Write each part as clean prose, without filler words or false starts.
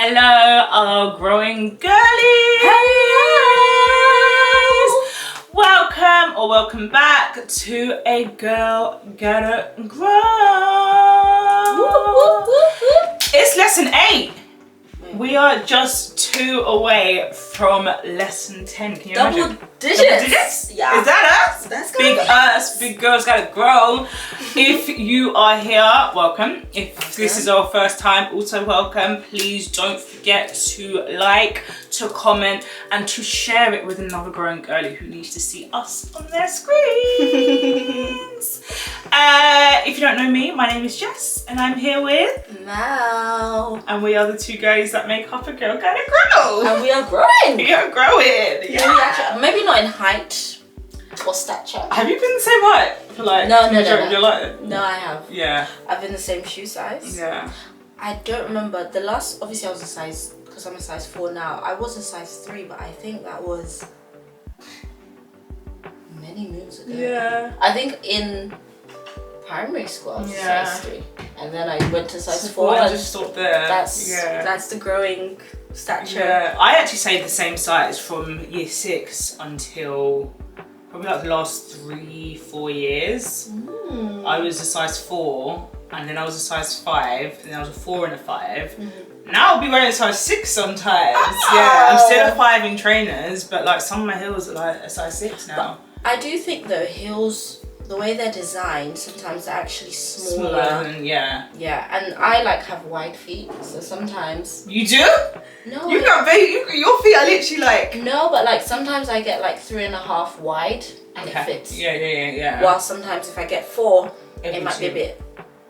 Hello, our growing girlies! Hello! Welcome or welcome back to A Girl Gotta Grow. Whoop, whoop, whoop, whoop. It's lesson 8. We are just 2 away from lesson 10. Can you imagine? Double digits? Yeah. Is that us? That's Big us, big girls gotta grow. If you are here, welcome. If this is our first time, also welcome. Please don't forget to like, to comment, and to share it with another growing girlie who needs to see us on their screens. If you don't know me, my name is Jess, and I'm here with Mel. and we are the 2 girls that make up A Girl Gotta Grow. And we are growing. We are growing. Yeah. Maybe not in height or stature. Have you been the same height for like No. your life? No, I have. Yeah. I've been the same shoe size. Yeah. I don't remember the last. Obviously, I was a size because I'm a size 4 now. I was a size 3, but I think that was many moons ago. Yeah. I think in primary school I was a size 3, and then I went to size 4. I And just stopped there. that's the growing stature. Yeah. I actually stayed the same size from year 6 until probably like the last 3-4 years. I was a size 4, and then I was a size 5, and then I was a 4 and a 5. Now I'll be wearing a size 6 sometimes. Yeah, I'm still a 5 in trainers, but like some of my heels are like a size 6 now. But I do think though heels, the way they're designed, sometimes they're actually smaller. Than, yeah. Yeah, and I like have wide feet, so sometimes. You do? No. You got big. Your feet are literally like. No, but like sometimes I get like 3.5 wide, and it fits. Yeah. While sometimes if I get 4, It'd it be might be a bit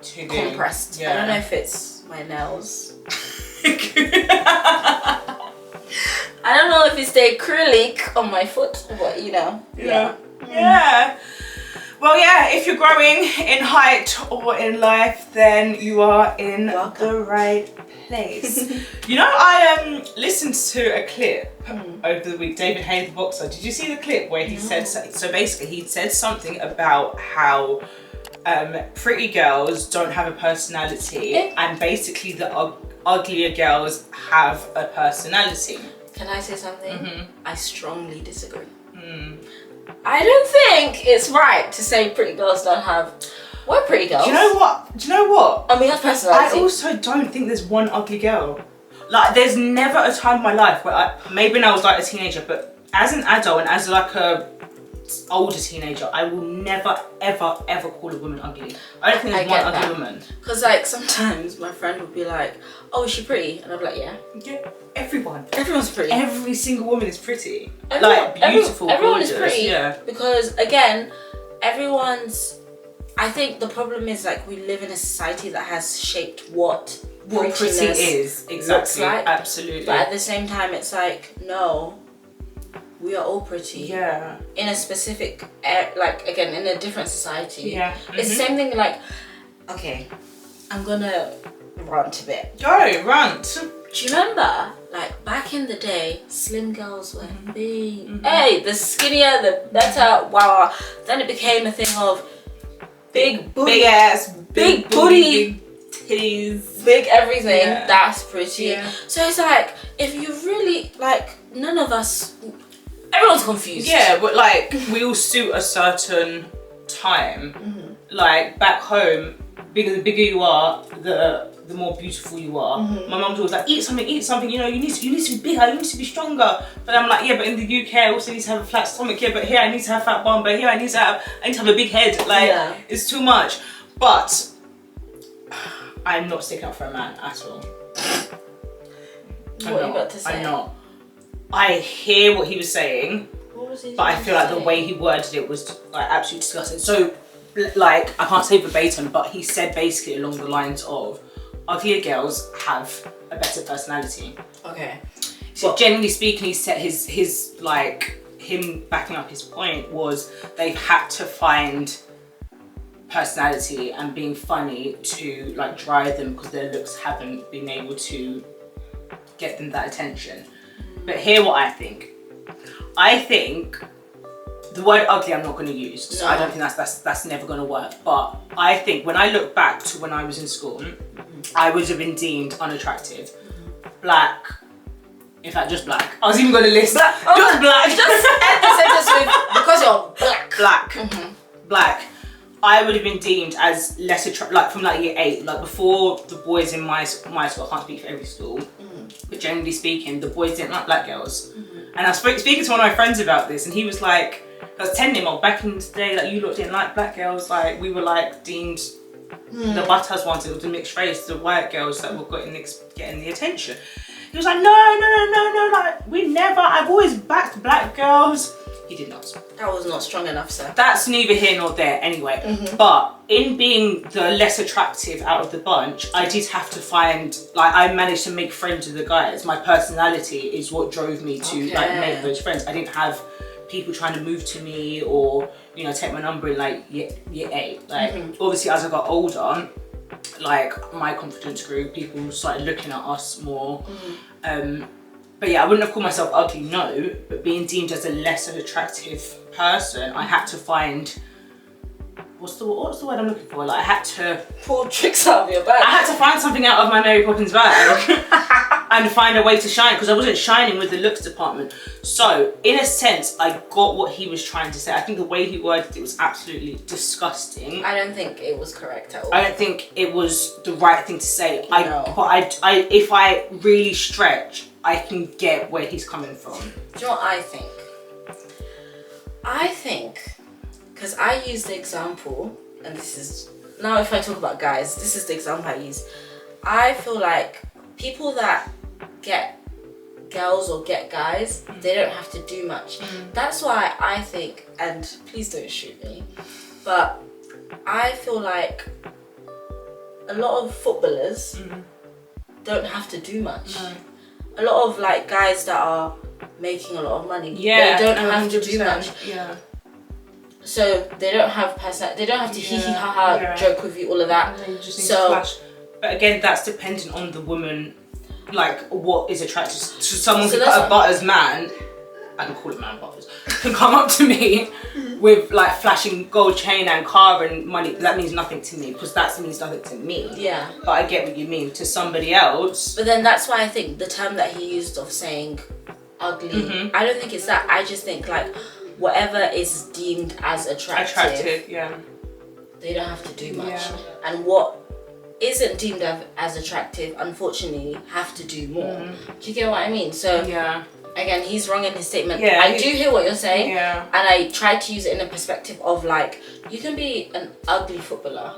too big. compressed. Yeah. I don't know if it's my nails. I don't know if it's the acrylic on my foot, but you know. Yeah. Well, yeah, if you're growing in height or in life, then you are in the right place. You know, I listened to a clip over the week, David Hayes, the boxer. Did you see the clip where he said, so basically he said something about how pretty girls don't have a personality and basically the uglier girls have a personality. Can I say something? I strongly disagree. I don't think it's right to say pretty girls don't have. We're pretty girls. Do you know what? And we have personality. I also don't think there's one ugly girl. Like, there's never a time in my life where maybe when I was like a teenager, but as an adult and as like a older teenager, I will never ever call a woman ugly. I don't think there's one ugly woman. Because like sometimes my friend would be like, "Oh, is she pretty?" And I'd be like, "Yeah." Yeah, everyone's pretty. Every single woman is pretty. Like beautiful, everyone gorgeous. is pretty. Yeah. Because again, everyone's. I think the problem is like we live in a society that has shaped what pretty is. Exactly. Looks like. Absolutely. But at the same time, it's like no. We are all pretty. Yeah. In a specific, like again, in a different society. Yeah. It's the same thing. Like, okay, I'm gonna rant a bit. Go rant. Do you remember, like back in the day, slim girls were big. Hey, the skinnier, the better. Wow. Then it became a thing of big booty, big ass, big booty, big titties, big everything. Yeah. That's pretty. Yeah. So it's like if you really like, none of us. Everyone's confused. Yeah, but like we all suit a certain time. Like back home, the bigger you are, the more beautiful you are. My mum's always like, eat something. You know, you need to be bigger. You need to be stronger. But I'm like, yeah, but in the UK, I also need to have a flat stomach. Yeah, but here I need to have a fat bum. But here I need to have a big head. Like it's too much. But I'm not sticking up for a man at all. What are you about to say? I'm not. I hear what he was saying, but I feel like the way he worded it was like absolutely disgusting. So, like, I can't say verbatim, but he said basically along the lines of, uglier girls have a better personality. Okay. So generally speaking, he said his like him backing up his point was they've had to find personality and being funny to like drive them because their looks haven't been able to get them that attention. But hear what I think. I think the word ugly I'm not going to use. So I don't think that's never going to work. But I think when I look back to when I was in school, I would have been deemed unattractive. black. In fact, just black. I was even going to list black. Just black. Just end the sentence with because you're black. Black. Mm-hmm. Black. I would have been deemed as less attractive, like from like year 8, like before the boys in my school, I can't speak for every school, but generally speaking, the boys didn't like black girls. And I was speaking to one of my friends about this, and he was like, I was telling him, oh, back in the day, like you lot didn't like black girls, like we were like deemed the butters ones, it was the mixed race, the white girls that were getting the attention. He was like, no, like we never, I've always backed black girls. He did not. That was not strong enough, sir. That's neither here nor there anyway. But in being the less attractive out of the bunch, I did have to find, like I managed to make friends with the guys. My personality is what drove me to like make those friends. I didn't have people trying to move to me or, you know, take my number in like year 8. Like obviously as I got older, like my confidence grew, people started looking at us more. But yeah, I wouldn't have called myself ugly, no, but being deemed as a less attractive person, I had to find, what's the word I'm looking for? Like I had to pull tricks out of your bag. I had to find something out of my Mary Poppins bag and find a way to shine, because I wasn't shining with the looks department. So in a sense, I got what he was trying to say. I think the way he worded it was absolutely disgusting. I don't think it was correct at all. I don't think it was the right thing to say. No. But if I really stretch, I can get where he's coming from. Do you know what I think? I think, because I use the example, and this is, now if I talk about guys, this is the example I use. I feel like people that get girls or get guys, they don't have to do much. That's why I think, and please don't shoot me, but I feel like a lot of footballers don't have to do much. A lot of like guys that are making a lot of money, they don't have to do much. Yeah. So they don't have they don't have to hee hee ha ha joke with you, all of that. They just need to flash. But again, that's dependent on the woman, like what is attractive. So someone could cut a butters man, I can call it man butters, can come up to me with like flashing gold chain and car and money. That means nothing to me, because that means nothing to me. Yeah. But I get what you mean to somebody else. But then that's why I think the term that he used of saying ugly, I don't think it's that. I just think like whatever is deemed as attractive, they don't have to do much. And what isn't deemed as attractive, unfortunately, have to do more. Do you get what I mean? So again, he's wrong in his statement. I do hear what you're saying, and I try to use it in a perspective of like, you can be an ugly footballer,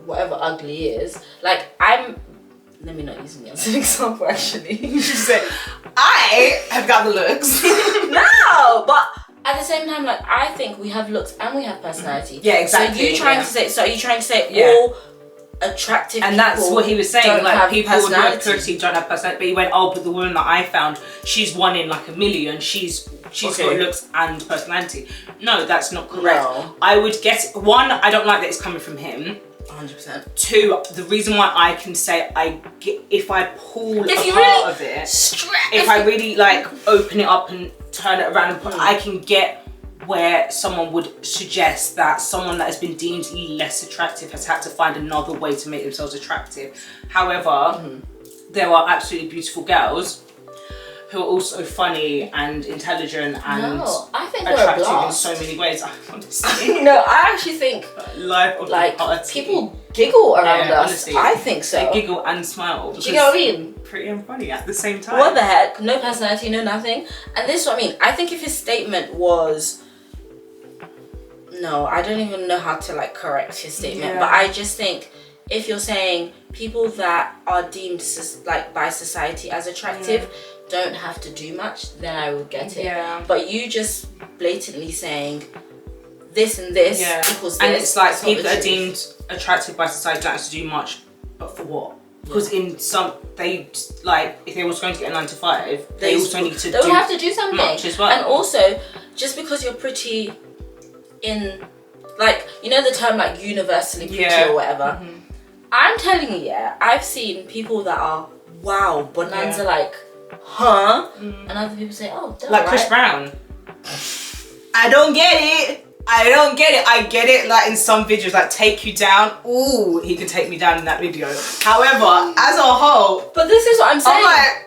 whatever ugly is. Like let me not use me as an example actually. You should say, I have got the looks. No, but at the same time, like I think we have looks and we have personality. Yeah, exactly. So are you trying to say all attractive and people, that's what he was saying, like people who are pretty don't have personality, but he went, oh, but the woman that I found, she's one in like a million, she's got looks and personality. No, that's not correct. No. I would get it. One, I don't like that it's coming from him. 100%. Two, the reason why I can say if I pull a part of it, if I really like open it up and turn it around and put, I can get where someone would suggest that someone that has been deemed less attractive has had to find another way to make themselves attractive. However, there are absolutely beautiful girls who are also funny and intelligent and I think attractive in so many ways. Honestly, no, I actually think life of like the party. People giggle around us. Honestly, I think so. They giggle and smile. Do you know what I mean? Pretty and funny at the same time. What the heck? No personality, no nothing. And this is what I mean. I think if his statement was, no, I don't even know how to like correct his statement, but I just think if you're saying people that are deemed like by society as attractive don't have to do much, then I would get it. But you just blatantly saying this and this equals this, and it's like people that are deemed attractive by society don't have to do much, but for what? Because in some, they like if they was going to get a 9 to 5, they also need to have to do something much as well. And also, just because you're pretty in, like, you know the term like universally pretty or whatever. I'm telling you, I've seen people that are wow, bonanza, like, huh? And other people say, oh, duh, like Chris Brown. I don't get it. I don't get it. I get it, like in some videos, like take you down. Ooh, he can take me down in that video. However, as a whole, but this is what I'm saying.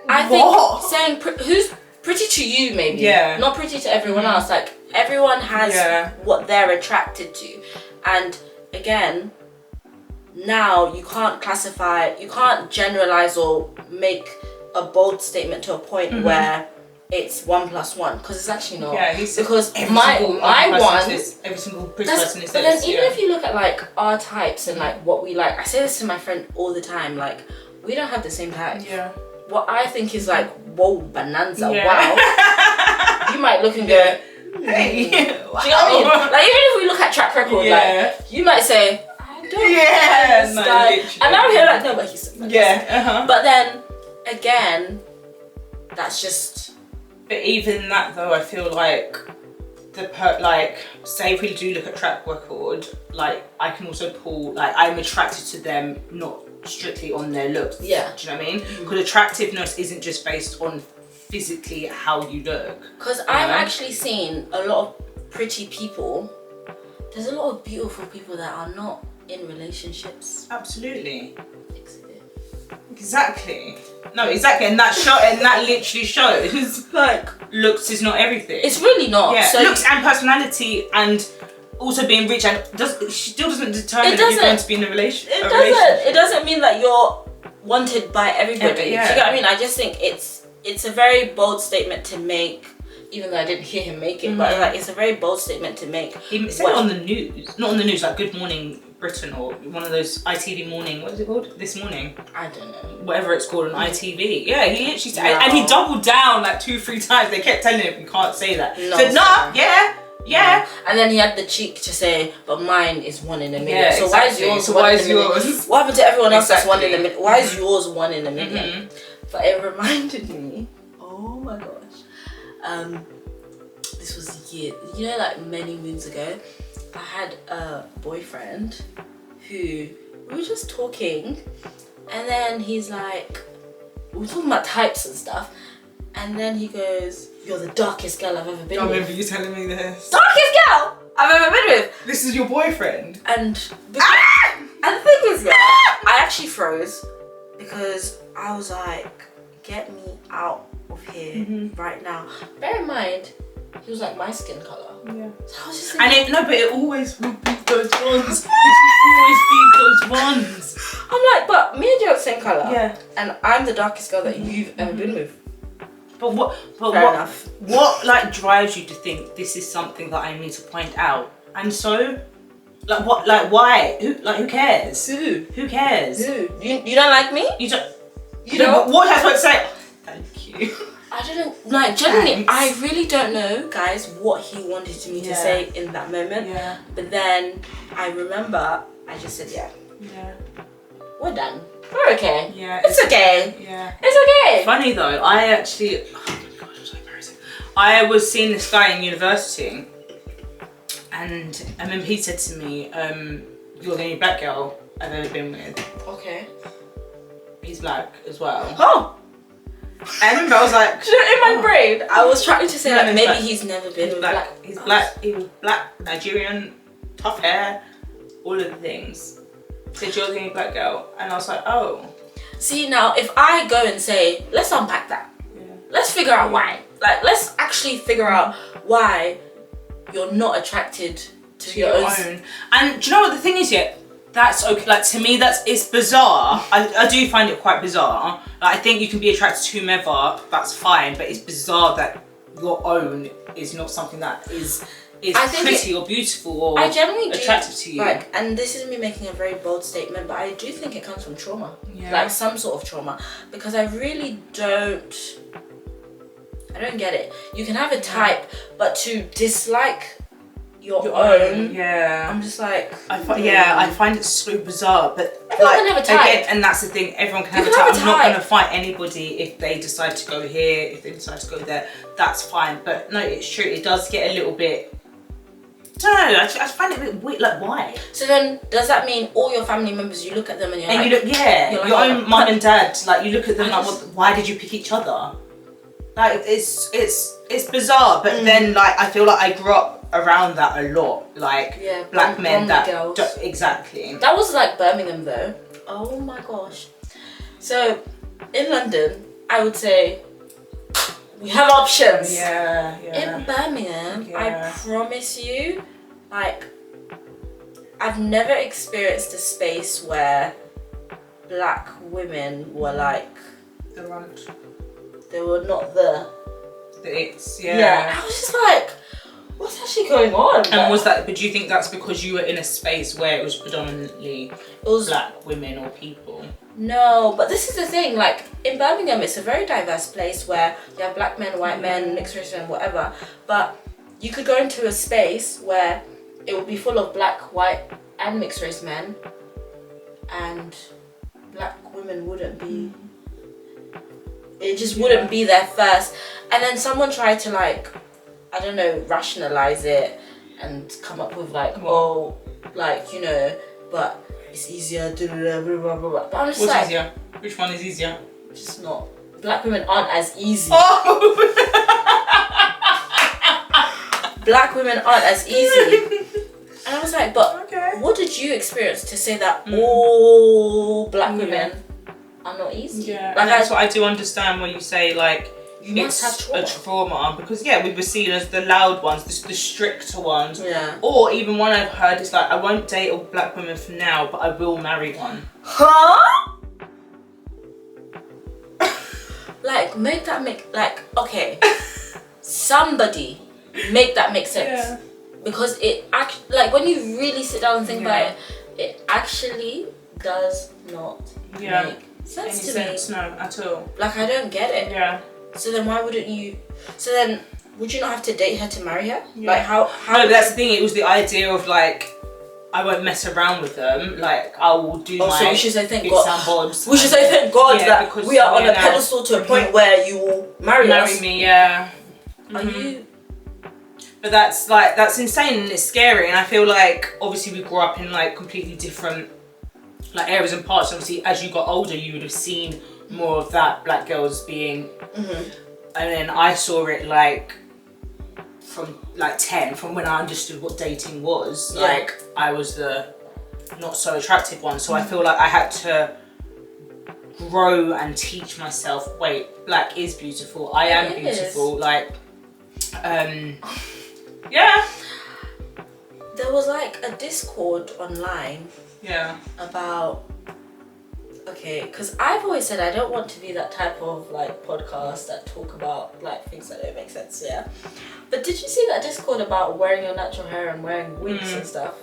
I'm like, what? Think saying who's pretty to you, maybe. Yeah. Not pretty to everyone else. Like everyone has what they're attracted to, and again, now you can't classify, you can't generalize or make a bold statement to a point where it's 1 + 1, because it's actually not. Yeah, he's because my one, every single person is this. But then even if you look at like our types and like what we like, I say this to my friend all the time, like we don't have the same type. Yeah. What I think is like, whoa, bonanza, Yeah. wow. You might look and go, hey. Do you know what I mean? Like even if we look at track record, like you might say, I don't know this guy. And I'm here like, no, but he's so fantastic. But then again, that's just. But even that though, I feel like say if we do look at track record, like I can also pull, like I'm attracted to them not strictly on their looks. Yeah. Do you know what I mean? Because attractiveness isn't just based on physically how you look. Because I've actually seen a lot of pretty people. There's a lot of beautiful people that are not in relationships. Absolutely. Exactly. No, exactly, and that literally shows like looks is not everything. It's really not. Yeah, so looks and personality, and also being rich, and still doesn't determine if you're going to be in a relationship. It doesn't mean that you're wanted by everybody. Yeah. Do you get what I mean? I just think it's a very bold statement to make. Even though I didn't hear him make it, but like it's a very bold statement to make. He said it on the news, not on the news, like Good Morning Britain or one of those ITV morning. What is it called? This Morning. I don't know. Whatever it's called on ITV. Yeah, he literally said, and he doubled down like 2-3 times. They kept telling him you can't say that. No, said nah, yeah. And then he had the cheek to say, but mine is 1 in a million. Yeah, so exactly. why is yours? What happened to everyone else that's 1 in a million? Why is yours 1 in a million? But it reminded me. Oh my gosh. This was a year, like many moons ago, I had a boyfriend who, we were just talking, and then he's like, we were talking about types and stuff, and then he goes, you're the darkest girl I've ever been with. I remember you telling me this. Darkest girl I've ever been with! This is your boyfriend? And the thing is, I actually froze, because I was like, get me out of here right now. Bear in mind, he was like my skin colour. Yeah. So I was just thinking, but it always will be those ones. It will always be those ones. I'm like, but me and you are the same colour. Yeah. And I'm the darkest girl that you've ever been with. But what like drives you to think this is something that I need to point out? And so, like what, like why? Who cares? Who cares? Who? You don't like me? You don't. What has to say? Thank you. I don't know, like genuinely, I really don't know, guys, what he wanted me to say in that moment. Yeah. But then I remember I just said, yeah. We're done. We're okay. Yeah. It's okay. Yeah. It's okay. Funny though, I actually, oh my gosh, I'm so embarrassing. I was seeing this guy in university, and I remember he said to me, you're the only black girl I've ever been with. Okay. He's black as well. Oh! I remember I was like, in my brain, I was trying to say like maybe he's never been with black. He's black. He was black, Nigerian, tough hair, all of the things. Said you're the only black girl, and I was like, oh. See now, if I go and say, let's unpack that. Yeah. Let's figure out why. Like, let's actually figure out why you're not attracted to your own. And do you know what the thing is yet? That's okay. Like to me, it's bizarre. I do find it quite bizarre. Like, I think you can be attracted to whomever. That's fine, but it's bizarre that your own is not something that is pretty or beautiful or I generally attractive to you. Like, and this is me making a very bold statement, but I do think it comes from trauma. Yeah. Like some sort of trauma, because I really don't get it. You can have a type, but to dislike your own. Yeah. I'm just like. I find it so bizarre, but everyone can have a type. Again, and that's the thing. Everyone can have a type. I'm not going to fight anybody if they decide to go here, if they decide to go there. That's fine. But no, it's true. It does get a little bit. I don't know. I find it a bit weird. Like, why? So then, does that mean all your family members? You look at them and you're like, you look, your own mum and dad. Like, you look at them like, why did you pick each other? Like, it's bizarre. But then, like, I feel like I grew up around that a lot, like black men that exactly. That was like Birmingham though. Oh my gosh. So in London, I would say we have options. Yeah. In Birmingham, I promise you, like, I've never experienced a space where black women were like the runt. They were not the it's I was just like, what's actually going on? And was that? But do you think that's because you were in a space where it was predominantly black women or people? No, but this is the thing. Like in Birmingham, it's a very diverse place where you have black men, white men, mixed race men, whatever. But you could go into a space where it would be full of black, white, and mixed race men, and black women wouldn't be. It just wouldn't be there first. And then someone tried to like, I don't know, rationalize it and come up with like, but it's easier. Blah, blah, blah, blah. But I'm just What's like, easier? Which one is easier? Just not. Black women aren't as easy. Oh. Black women aren't as easy. And I was like, but what did you experience to say that all black women are not easy? Yeah, like, and that's what I do understand when you say like you must have a trauma, because we were seen as the loud ones, the stricter ones. Yeah. Or even one I've heard is like, I won't date a black woman for now, but I will marry one. Huh? Like okay, somebody make that make sense. Yeah. Because it like when you really sit down and think about it, it actually does not make sense to me. No, at all. Like I don't get it. Yeah. So then why wouldn't you? So then would you not have to date her to marry her? Yeah. Like how? No, but that's the thing. It was the idea of like, I won't mess around with them. Like I will do my. So we should say thank God. Bobs. We should say thank God that we are on a pedestal to a point where you will marry us. Marry me, yeah. Are you? But that's insane and it's scary, and I feel like obviously we grew up in like completely different like areas and parts. Obviously as you got older you would have seen more of that, black girls being and then I saw it like from like 10, from when I understood what dating was. Like I was the not so attractive one, so I feel like I had to grow and teach myself, wait, black is beautiful, I am beautiful, like there was like a Discord online about because I've always said I don't want to be that type of like podcast that talk about like things that don't make sense, but did you see that Discord about wearing your natural hair and wearing wigs and stuff?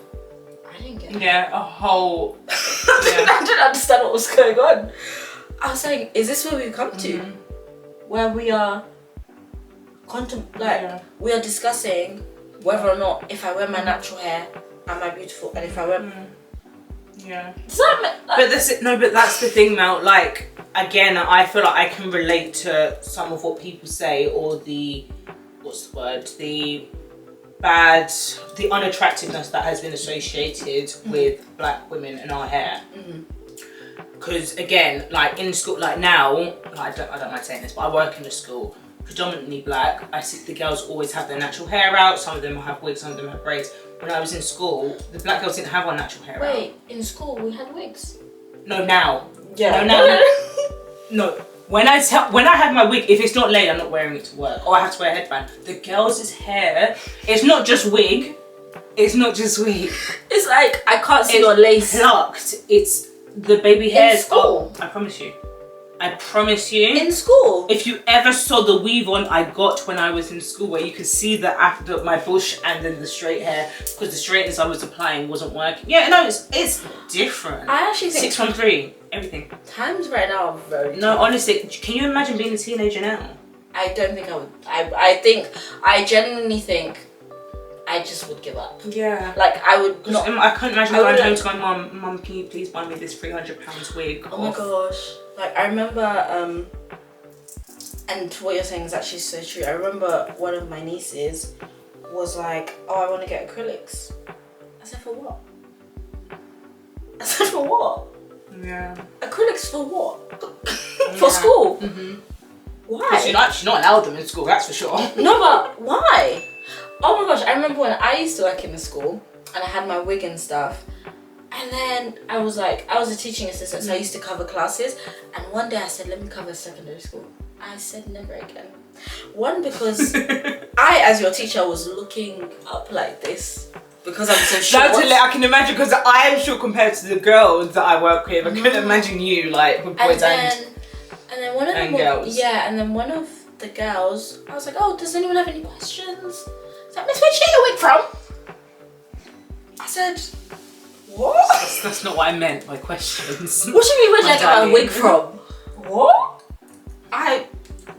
I didn't get it. A whole I didn't understand what was going on. I was saying, is this where we've come to where we are we are discussing whether or not if I wear my natural hair am I beautiful, and if I wear does that make, like, but that's the thing, Mel. Like again, I feel like I can relate to some of what people say, or the unattractiveness that has been associated with black women and our hair. Because again, like in school, like now, I don't mind saying this, but I work in a school predominantly black. I see the girls always have their natural hair out. Some of them have wigs, some of them have braids. When I was in school, the black girls didn't have our natural hair out. Wait, in school we had wigs? No, now. Yeah. No, now. No. When I have my wig, if it's not laid, I'm not wearing it to work. Or I have to wear a headband. The girls' hair, it's not just wig. It's not just wig. It's like, I can't see your lace. Plucked. It's the baby hairs. In school? I promise you. I promise you. In school? If you ever saw the weave on I got when I was in school, where you could see the after my bush and then the straight hair, because the straightness I was applying wasn't working. Yeah, no, it's different. I actually think 613, everything. Times right now are very No, honestly, can you imagine being a teenager now? I don't think I would. I genuinely think I just would give up. Yeah. Like I would not. I couldn't imagine going home to my mum, can you please buy me this £300 wig? Oh my gosh. Like I remember, and what you're saying is actually so true. I remember one of my nieces was like, oh, I want to get acrylics. I said, for what? I said, for what? Yeah. Acrylics for what? For school? Why? She's not allowed them in school, that's for sure. No, but why? Oh my gosh, I remember when I used to work in the school and I had my wig and stuff. And then I was a teaching assistant, so I used to cover classes. And one day I said, let me cover secondary school. I said never again. One, because I, as your teacher, was looking up like this because I'm so short. I can imagine, because I am short compared to the girls that I work with. I couldn't imagine you like with boys and then one of them girls. Yeah, and then one of the girls, I was like, oh, does anyone have any questions? It's like, Miss, where'd you get your wig from? I said, what? That's not what I meant by questions. What do you mean, where'd I get my wig from? What?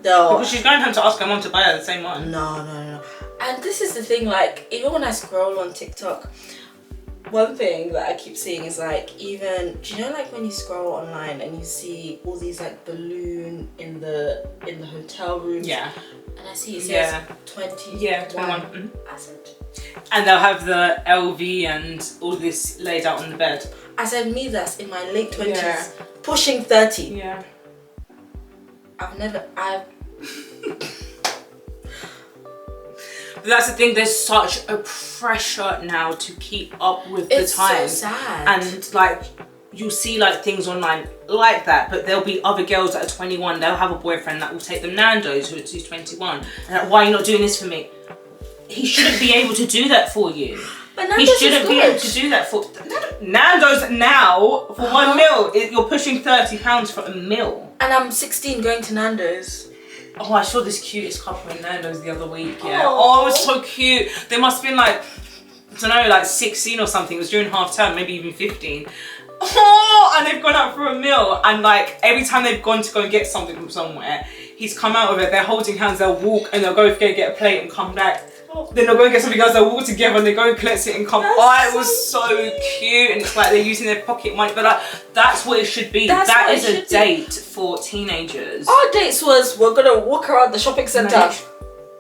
No. Because she's going home to ask her mum to buy her the same one. No. And this is the thing, like, even when I scroll on TikTok, one thing that I keep seeing is like, even, do you know, like when you scroll online and you see all these like balloon in the hotel rooms? Yeah. And I see it says 21. Yeah, 21. Mm-hmm. I said, and they'll have the LV and all this laid out on the bed. I said, me, that's in my late 20s, Yeah. pushing 30. Yeah. But that's the thing, there's such a pressure now to keep up with the times. It's so sad. And like, you'll see like things online like that, but there'll be other girls that are 21, they'll have a boyfriend that will take them Nando's who's 21. And like, why are you not doing this for me? He shouldn't be able to do that for you. But Nando's he shouldn't be able to do that for Nando's now for one meal. You're pushing £30 for a meal. And I'm 16 going to Nando's. Oh, I saw this cutest couple in Nando's the other week, yeah. Oh, it was so cute. They must have been like, I don't know, like 16 or something. It was during half term, maybe even 15. Oh, and they've gone out for a meal. And like, every time they've gone to go and get something from somewhere, he's come out of it, they're holding hands, they'll walk and they'll go get a plate and come back. Then they'll go and get something else, they'll walk together and they go and collect it and come. It was so cute. And it's like they're using their pocket money, but like, that's what it should be. That is a date for teenagers. Our dates was, we're gonna walk around the shopping centre.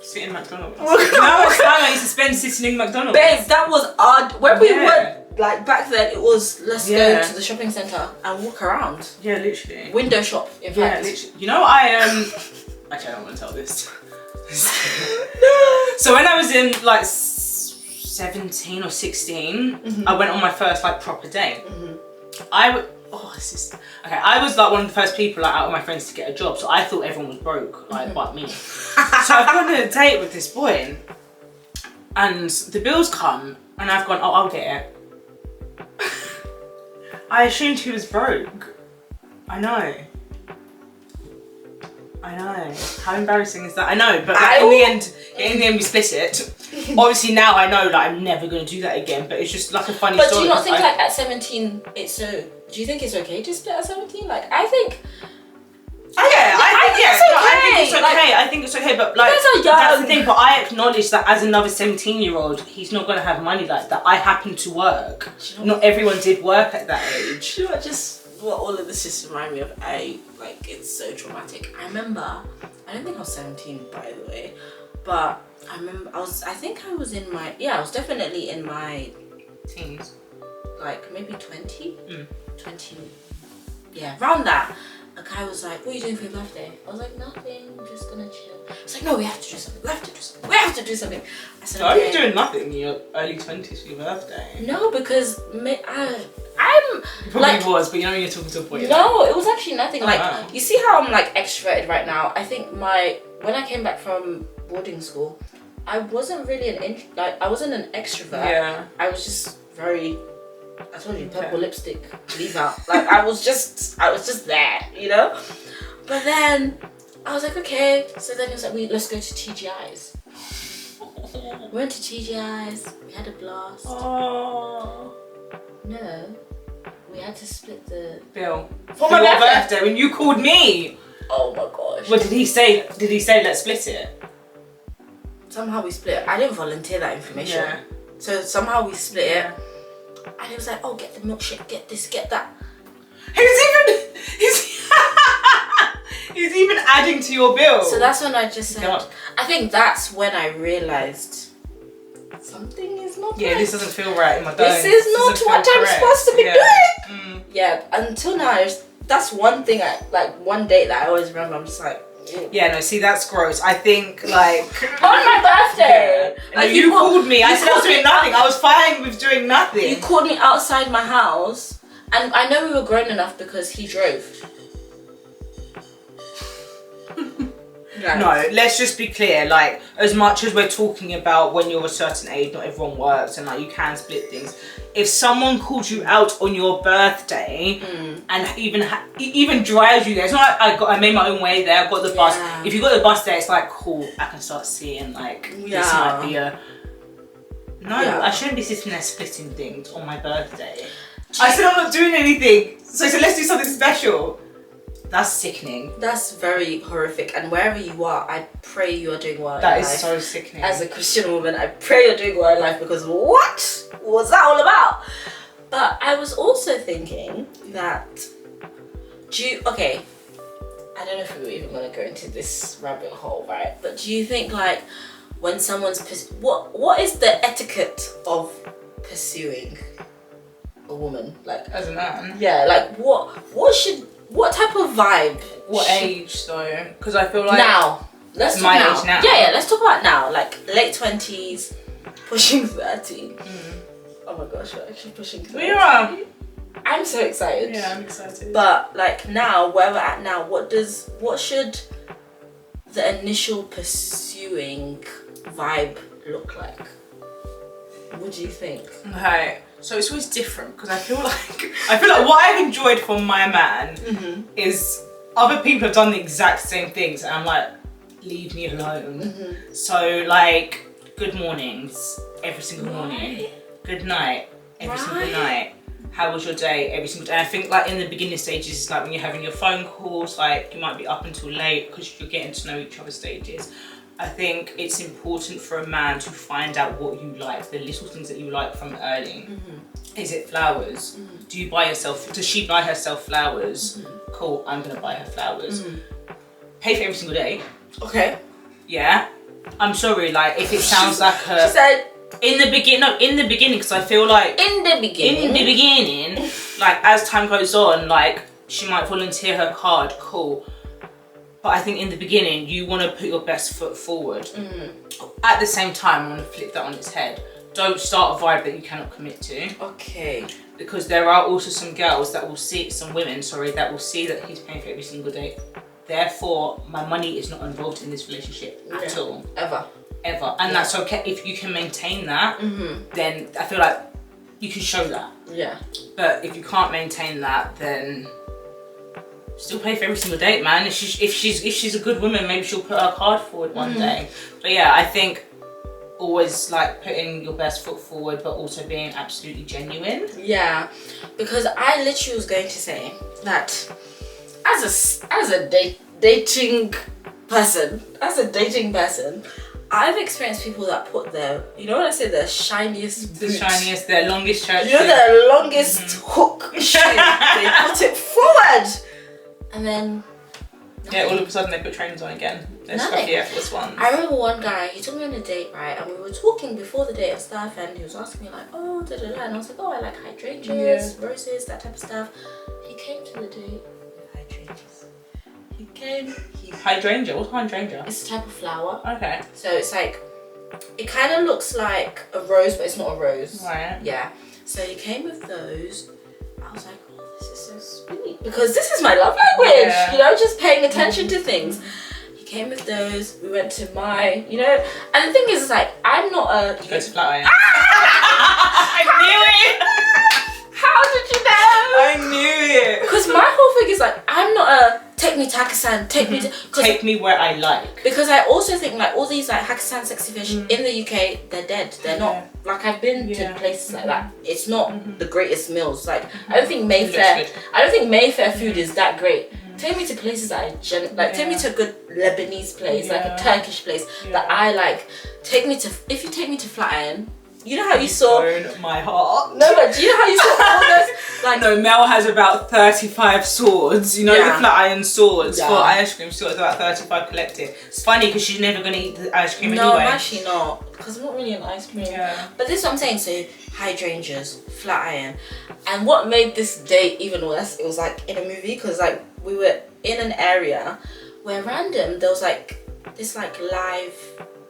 Sit in McDonald's. You know how much time I used to spend sitting in McDonald's? Babe, that was odd. When we went, like back then, it was, let's go to the shopping centre and walk around. Yeah, literally. Window shop, in fact. Literally. You know, actually, I don't want to tell this. So when I was in like 17 or 16, I went on my first like proper date. I was like one of the first people like out of my friends to get a job, so I thought everyone was broke, like but me. So I've gone on a date with this boy, and the bills come, and I've gone, oh, I'll get it. I assumed he was broke. I know. How embarrassing is that? I know, but like, in the end we split it. Obviously now I know that I'm never going to do that again, but it's just like a funny story. But do you not think like at 17 it's so, do you think it's okay to split at 17? Like I think I think it's okay, but like that's the thing. But I acknowledge that as another 17-year-old, he's not gonna have money like that. I happen to work. Not everyone did work at that age. You know what all of this just remind me of? It's so traumatic. I remember, I don't think I was 17 by the way, but I remember I was definitely in my teens, like maybe 20, 20, yeah, around that. A guy was like, what are you doing for your birthday? I was like, nothing, I'm just gonna chill. It's like, no, we have to do something, we have to do something. I said, are you doing nothing in your early 20s for your birthday? No, because You probably was, but you know when you're talking to a boy. No, it was actually nothing. Wow. You see how I'm like extroverted right now? I think when I came back from boarding school, I wasn't really I wasn't an extrovert. Yeah. I was just very, I told you, purple lipstick, leave out. Like I was just there, you know? But then I was like, okay. So then he was like, let's go to TGI's. We went to TGI's, we had a blast. Oh. No. We had to split the bill for my birthday when you called me. Oh my gosh. What did he say? Did he say let's split it? Somehow we split. I didn't volunteer that information. Yeah. So somehow we split it. And he was like, oh, get the milkshake, get this, get that. He's even adding to your bill. So that's when I just said, I think that's when I realized something is not right. Yeah, this doesn't feel right in my bones. This is not what I'm supposed to be doing. Yeah, until now, that's one thing one date that I always remember. I'm just like, Yeah, no, see, that's gross. I think, like... On my birthday! Yeah. Like, you called me. I said I was doing nothing. I was fine with doing nothing. You called me outside my house, and I know we were grown enough because he drove. No, let's just be clear. Like, as much as we're talking about when you're a certain age, not everyone works, and like you can split things. If someone calls you out on your birthday and even drives you there, it's not like I made my own way there. I got the bus. If you got the bus there, it's like cool. I can start seeing like this might be a. No, I shouldn't be sitting there splitting things on my birthday. I said I'm not doing anything. So I said let's do something special. That's sickening. That's very horrific. And wherever you are, I pray you are doing well in life. That is so sickening. As a Christian woman, I pray you're doing well in life, because what was that all about? But I was also thinking that, okay, I don't know if we were even going to go into this rabbit hole, right? But do you think like when someone's, what is the etiquette of pursuing a woman? Like as a man? Yeah, like what type of vibe? What age though? Because I feel like now. Let's talk my now. age now. Yeah, let's talk about now. Like late 20s, pushing 30. Oh my gosh, we're actually pushing 30. We are. I'm so excited. Yeah, I'm excited. But like now, where we're at now, what should the initial pursuing vibe look like? What do you think? Okay. So it's always different because I feel like what I've enjoyed from my man is other people have done the exact same things and I'm like, leave me alone. So like, good mornings every single morning, good night every single night. How was your day? Every single day. And I think like in the beginning stages, it's like when you're having your phone calls, like you might be up until late because you're getting to know each other stages. I think it's important for a man to find out what you like, the little things that you like from early. Is it flowers? Do you buy yourself, does she buy herself flowers? Cool, I'm gonna buy her flowers. Pay for every single day. Okay. Yeah. I'm sorry, like if it sounds like a... She said... In the beginning, because I feel like... In the beginning, like as time goes on, like she might volunteer her card, cool. But I think in the beginning, you want to put your best foot forward. At the same time, I want to flip that on its head. Don't start a vibe that you cannot commit to. Okay. Because there are also some girls that will see, that will see that he's paying for every single day. Therefore, my money is not involved in this relationship at all. Ever. And that's okay. If you can maintain that, then I feel like you can show that. Yeah. But if you can't maintain that, then still pay for every single date, man. If she's a good woman, maybe she'll put her card forward one day. But yeah, I think always like putting your best foot forward, but also being absolutely genuine. Yeah, because I literally was going to say that as a dating person, I've experienced people that put their, you know what I say, their shiniest boot. Their longest church. You know, their longest hook shoe. They put it forward. And then nothing. Yeah, all of a sudden they put trainers on again. They're scruffy effortless ones. I remember one guy, he took me on a date, right? And we were talking before the date and stuff, and he was asking me like, oh, da da da. And I was like, oh, I like hydrangeas, roses, that type of stuff. He came to the date with hydrangeas. Hydrangea? What's hydrangea? It's a type of flower. Okay. So it's like, it kind of looks like a rose, but it's not a rose. Right. Yeah. So he came with those. I was like, oh, this is so sweet. Because this is my love language, you know, just paying attention to things. He came with those. We went to my, you know, and the thing is, like, I'm not a... You go to Flatiron. I knew it! How did you know? I knew it. Because my whole thing is like, I'm not a take me to Hakkasan, take me where I like. Because I also think like all these like Hakkasan sexy fish in the UK, they're dead. They're not, like I've been to places like that. It's not the greatest meals. Like I don't think Mayfair food is that great. Take me to places that I take me to a good Lebanese place, like a Turkish place that I like. If you take me to Flatiron, you know how you saw my heart. No, but do you know how you saw all those? Like, no, Mel has about 35 swords. You know the Flatiron swords for ice cream. She's got about 35 collected. It's funny because she's never gonna eat the ice cream anyway. No, I'm actually not, because I'm not really an ice cream. Yeah. But this is what I'm saying. So hydrangeas, Flatiron, and what made this date even worse? It was like in a movie, because like we were in an area where random there was like this like live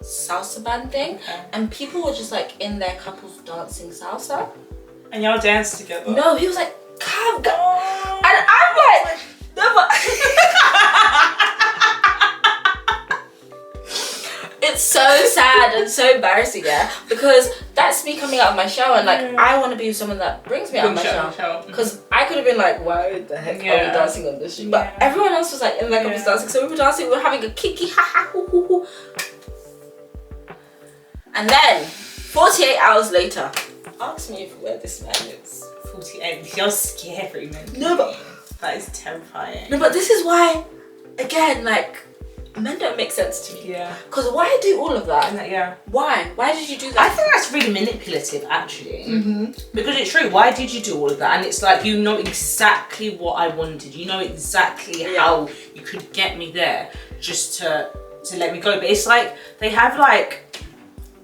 salsa band thing, and people were just like in their couples dancing salsa. And y'all danced together? No, he was like, come, go. And I'm like, no, but it's so sad and so embarrassing, yeah, because that's me coming out of my shell, and like I want to be with someone that brings me out of my shell. Because I could have been like, why the heck are we dancing on this shit? But everyone else was like in their couples dancing, so we were dancing, we were having a kiki, ha ha, hoo hoo hoo. And then 48 hours later, ask me where this man is. 48. You're scary, man. No, but that is terrifying. No, but this is why, again, like, men don't make sense to me. Yeah. Because why do all of that? Yeah. Why? Why did you do that? I think that's really manipulative, actually. Because it's true. Why did you do all of that? And it's like, you know exactly what I wanted. You know exactly how you could get me there just to let me go. But it's like, they have like,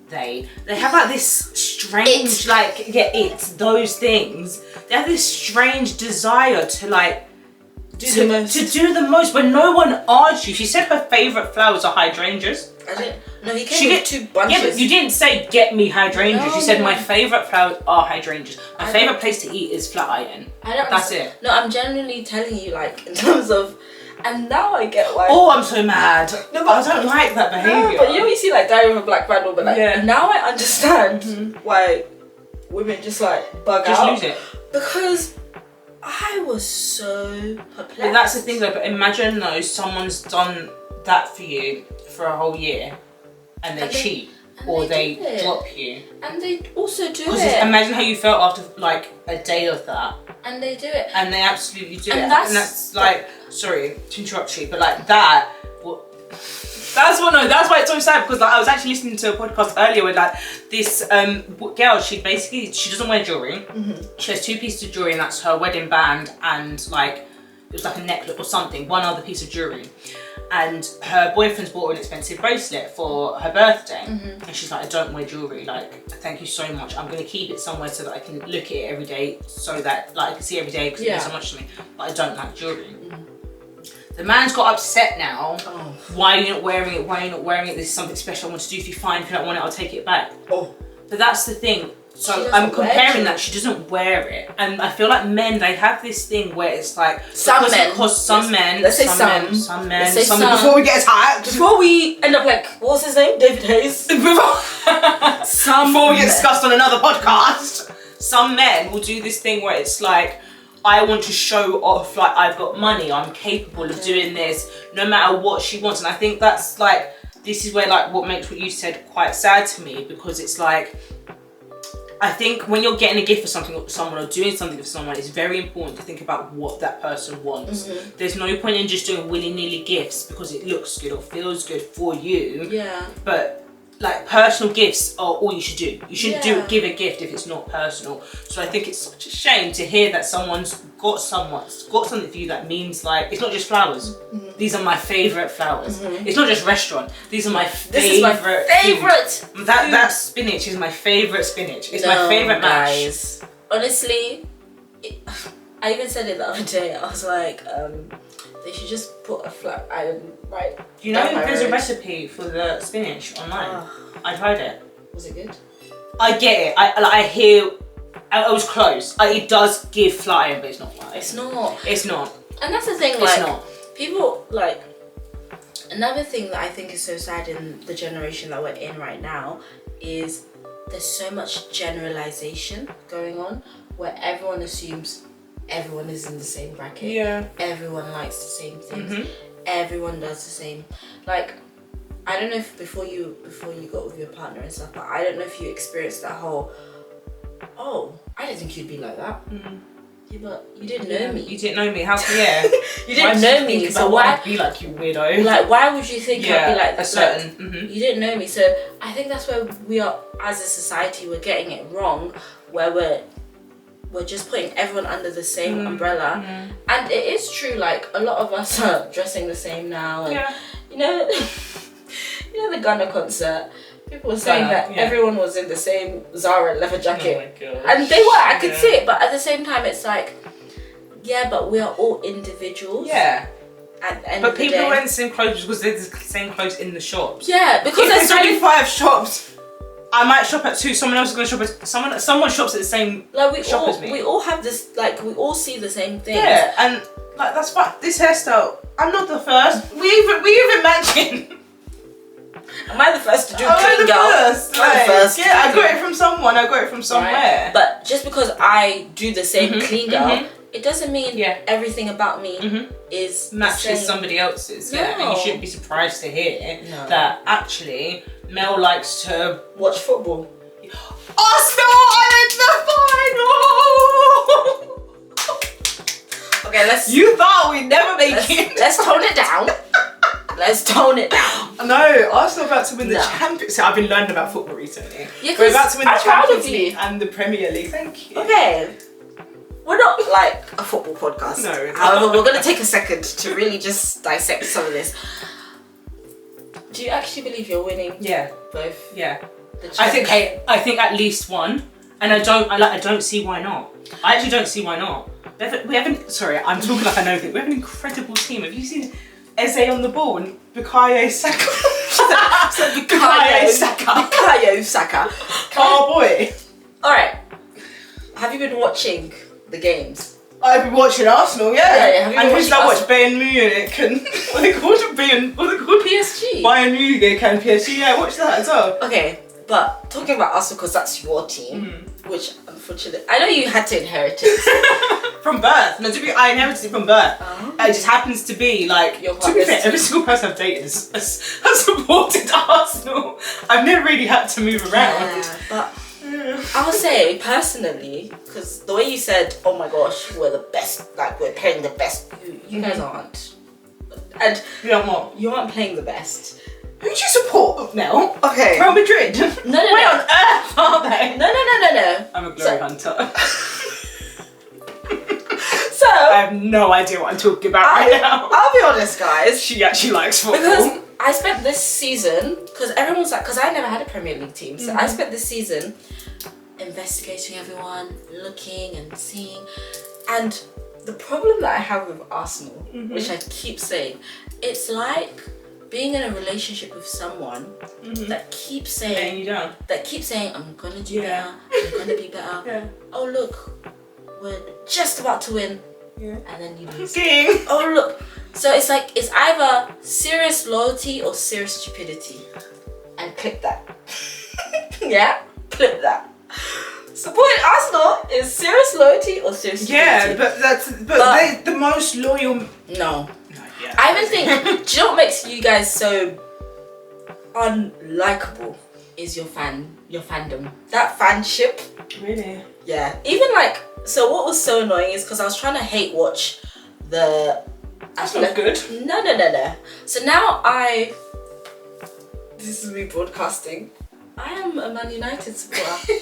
they have like this strange those things. They have this strange desire to like do the most, but no one asked you. She said her favourite flowers are hydrangeas. I didn't. No, he came with 2 bunches. Yeah, but you didn't say get me hydrangeas. No, you said my favourite flowers are hydrangeas. My favourite place to eat is Flatiron. That's it. No, I'm genuinely telling you, like, in terms of. And now I get why. Oh, I'm so mad. No, but I don't like that behaviour. No, but you know, you see like Diary of a Black Randall, but like now I understand why women just like bug out. Just lose it. Because I was so perplexed. But that's the thing though, but imagine though, someone's done that for you for a whole year and they cheat. Or they drop you. And they also do it. Because imagine how you felt after like a day of that. And they do it. And they absolutely do it. And that's like, sorry to interrupt you, but like that, that's why it's so sad, because like I was actually listening to a podcast earlier with like this girl, she doesn't wear jewelry. She has 2 pieces of jewelry and that's her wedding band and like, it was like a necklace or something, one other piece of jewelry. And her boyfriend's bought her an expensive bracelet for her birthday. And she's like, I don't wear jewelry, like, thank you so much. I'm gonna keep it somewhere so that I can look at it every day, so that like I can see it every day because it means so much to me, but I don't like jewelry. The man's got upset now. Why are you not wearing it? Why are you not wearing it? This is something special I want to do. If you find, if you don't want it, I'll take it back. But that's the thing. So I'm comparing that. She doesn't wear it. And I feel like men, they have this thing where it's like, some men, before we get as high, before we end up like, what's his name? David Hayes. Before we get discussed on another podcast, some men will do this thing where it's like, I want to show off, like, I've got money, I'm capable of doing this, no matter what she wants. And I think that's like, this is where like what makes what you said quite sad to me, because it's like, I think when you're getting a gift for someone or doing something for someone, it's very important to think about what that person wants. There's no point in just doing willy-nilly gifts because it looks good or feels good for you. But like personal gifts are all you should do. You shouldn't give a gift if it's not personal. So I think it's such a shame to hear that someone's got something for you that means like, it's not just flowers. These are my favourite flowers. It's not just restaurant. These are my favourite. This is my favourite. That spinach is my favourite spinach. It's my favourite guys. Honestly, I even said it the other day. I was like, they should just put a flat iron right. You know, there's a recipe for the spinach online. I tried it. Was it good? I get it. I hear. I was close. It does give flat iron, but it's not right. It's not. It's not. And that's the thing. Like, it's not. People like. Another thing that I think is so sad in the generation that we're in right now is there's so much generalization going on where everyone assumes everyone is in the same bracket. Everyone likes the same things. Everyone does the same. Like, I don't know if before you got with your partner and stuff, but I don't know if you experienced that whole, oh, I didn't think you'd be like that. Yeah, but you didn't know me. You didn't know me. How? You didn't know me. So why I'd be like, you weirdo? Like, why would you think I'd be like that? A certain. You didn't know me. So I think that's where we are as a society. We're getting it wrong, where we're just putting everyone under the same umbrella. And it is true, like a lot of us are dressing the same now, and you know the Gunner concert, people were saying that everyone was in the same Zara leather jacket. And they were, I could see it, but at the same time it's like, yeah, but we are all individuals. at the end But of the people day. wear the same clothes because they're the same clothes in the shops. Yeah, because If there's there's only so 5 shops, I might shop at 2. Someone else is going to shop at someone shops at the same like shop as me. we all have this, like we all see the same things. Yeah, and like that's fine. This hairstyle, I'm not the first. We even matching. Am I the first to do I'm clean, the girl? first. I'm the first. Yeah, I got it from someone. I got it from somewhere. Right? But just because I do the same clean girl, it doesn't mean everything about me is matches somebody else's. Yeah, and No. you shouldn't be surprised to hear No. that actually Mel likes to watch football. Arsenal are in the final. Okay, let's. You thought we'd never make it. Let's tone it down. Let's tone it down. No, Arsenal are about to win the No. Champions. So I've been learning about football recently. Yeah, We're about to win the I'm proud Champions of League you. and the Premier League. Thank you. Okay. We're not like a football podcast. No, it's However, not. we're going to take a second to really just dissect some of this. Do you actually believe you're winning Yeah, both? yeah. The I think at least one, and I don't see why not. I actually don't see why not. We haven't. Sorry, I'm talking like I know things. We have an incredible team. Have you seen Eze on the ball and Bukayo Saka? Bukayo Saka. Bukayo Saka. Oh boy. All right. Have you been watching the games? I've been watching Arsenal, Yeah, yeah. Have you been And who's that watching watch? Bayern Munich and what are they called? What are they called? PSG. Bayern Munich and PSG. Yeah, watch that as well. Okay, but talking about Arsenal because that's your team, which unfortunately I know you had to inherit it. From birth. No, I inherited it from birth. Oh. It just happens to be like, Your to be fair, partner's every single person I've dated has supported Arsenal. I've never really had to move around. Yeah, but I'll say personally, because the way you said, "Oh my gosh, we're the best," like we're playing the best. You guys aren't, and You know what? you aren't playing the best. Who do you support now? Okay. Real Madrid? No, no, Where no. on earth are they? No. I'm a glory hunter. So I have no idea what I'm talking about right now. I'll be honest, guys. She actually likes football. Because I spent this season, because everyone's like, because I never had a Premier League team, so I spent this season investigating everyone, looking and seeing. And the problem that I have with Arsenal, which I keep saying, it's like being in a relationship with someone that keeps Laying saying, you down. I'm gonna do better, I'm gonna be better. Yeah. Oh look, we're just about to win, Yeah. and then you lose. King. Oh look. So it's like, it's either serious loyalty or serious stupidity. And clip that. Yeah? Clip that. Supporting Arsenal is serious loyalty or serious stupidity. Yeah, but they're the most loyal. No. No, yeah. I even think, do you know what makes you guys so unlikable is your fandom. That fanship. Really? Yeah. Even like, so what was so annoying is because I was trying to hate watch the... That's not good. No. So now this is me broadcasting. I am a Man United supporter.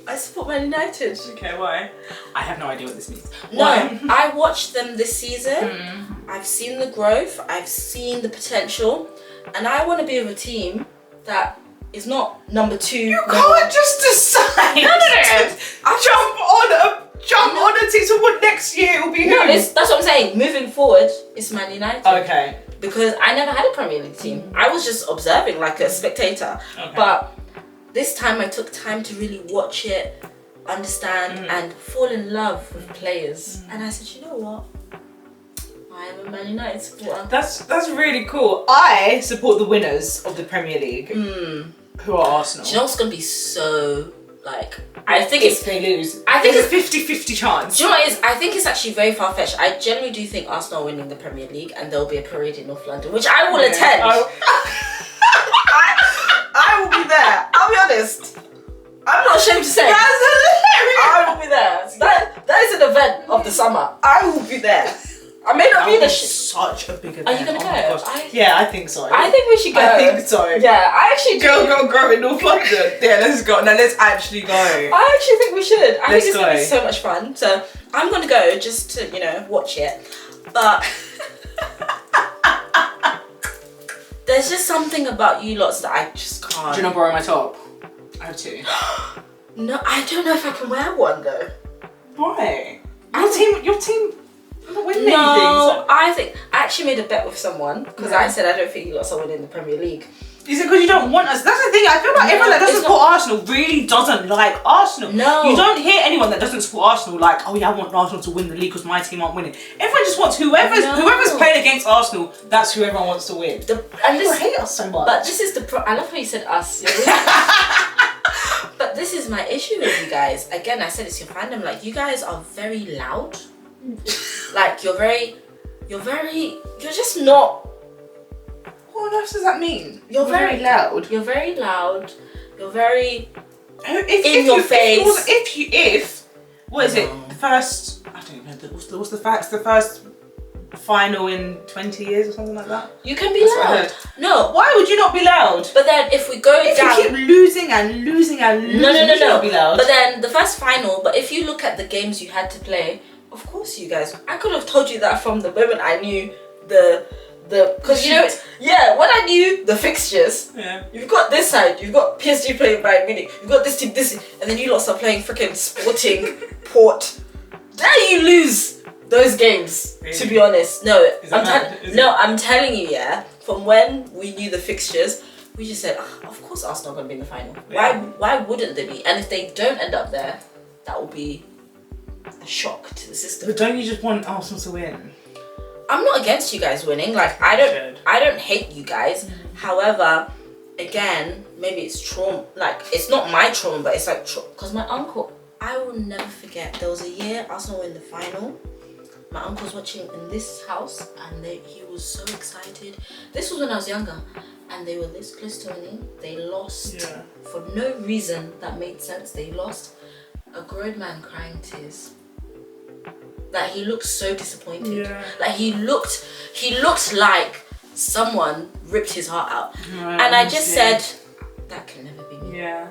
I support Man United. Okay, why? I have no idea what this means. No, Why? I watched them this season. I've seen the growth. I've seen the potential. And I want to be with a team that is not number 2. You can't just decide. No. Jump on a team. So what next year will be who? No, that's what I'm saying. Moving forward, it's Man United. Okay. Because I never had a Premier League team. I was just observing like a spectator. Okay. But this time I took time to really watch it, understand, and fall in love with players. And I said, you know what? I am a Man United supporter. That's really cool. I support the winners of the Premier League, who are Arsenal. Do you know what's going to be so, like, I think if they lose, I think it's a 50-50 chance. Do you know what it is? I think it's actually very far-fetched. I generally do think Arsenal are winning the Premier League and there'll be a parade in North London, which I will attend. I will be there. I'll be honest. I'm not ashamed to say. That's hilarious. I will be there. That is an event of the summer. I will be there. I may not be the such a big event. Are you gonna Oh go? my gosh. Yeah, I think so. I think we should go. I think so. Yeah, I actually do. Go in North London. Yeah, let's go. Now let's actually go. I actually think we should. I Let's think it's gonna be go. so much fun. So I'm gonna go just to, watch it. But there's just something about you lots that I just can't. Do you not borrow my top? I have 2. No, I don't know if I can wear one though. Why? Your team win anything. No, I actually made a bet with someone because I said I don't think you got someone in the Premier League. Is it because you don't want us? That's the thing. I feel like everyone that doesn't support Arsenal really doesn't like Arsenal. No. You don't hear anyone that doesn't support Arsenal like, oh yeah, I want Arsenal to win the league because my team aren't winning. Everyone just wants whoever's playing against Arsenal, that's who everyone wants to win. And People hate us so much. But this is I love how you said us. But this is my issue with you guys. Again, I said it's your fandom. Like, you guys are very loud. Like, you're just not. What else does that mean? You're very loud. You're very loud. You're very in your face. What is it? The first, I don't even know. What's the facts? The first final in 20 years or something like that. You can be loud. No. Why would you not be loud? But then if we go down, you keep losing and losing and losing, no. you should be loud. But then the first final. But if you look at the games you had to play, of course you guys. I could have told you that from the moment I knew because you know, when I knew the fixtures, you've got this side, you've got PSG playing Bayern Munich, you've got this team, and then you lots are playing freaking Sporting Port. There you lose those games. Really? To be honest, I'm telling you, from when we knew the fixtures, we just said, of course Arsenal are going to be in the final. Yeah. Why wouldn't they be? And if they don't end up there, that will be a shock to the system. But don't you just want Arsenal to win? I'm not against you guys winning. Like, I don't hate you guys. However, again, maybe it's trauma. Like, it's not my trauma, but it's like because my uncle. I will never forget. There was a year Arsenal were in the final. My uncle was watching in this house, and he was so excited. This was when I was younger, and they were this close to winning. They lost for no reason that made sense. They lost. A grown man crying tears. Like, he looked so disappointed. Yeah. Like, he looked like someone ripped his heart out. Right, and I just said, that can never be me. Yeah.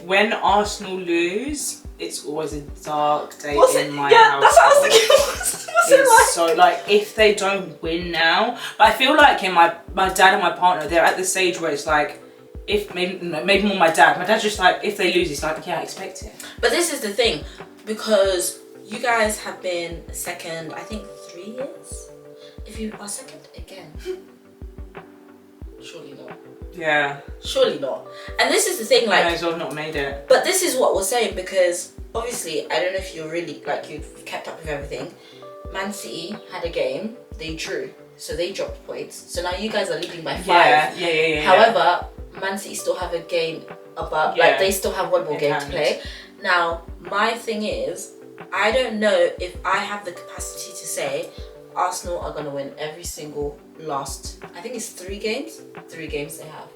When Arsenal lose, it's always a dark day in my house. Yeah, that's what I was thinking. What's it like? So, like, if they don't win now, but I feel like in my dad and my partner, they're at the stage where it's like, if maybe more my dad's just like, if they lose, it's like, yeah, I expect it. But this is the thing, because you guys have been second, I think 3 years. If you are second again, surely not. Yeah. Surely not. And this is the thing, like, I may as well have not made it. But this is what we're saying, because obviously, I don't know if you're really, like, you've kept up with everything. Man City had a game, they drew, so they dropped points. So now you guys are leading by 5. Yeah. However, Man City still have a game about, like, they still have one more game to play. Now, my thing is, I don't know if I have the capacity to say Arsenal are going to win every single last, I think it's 3 games. 3 games they have.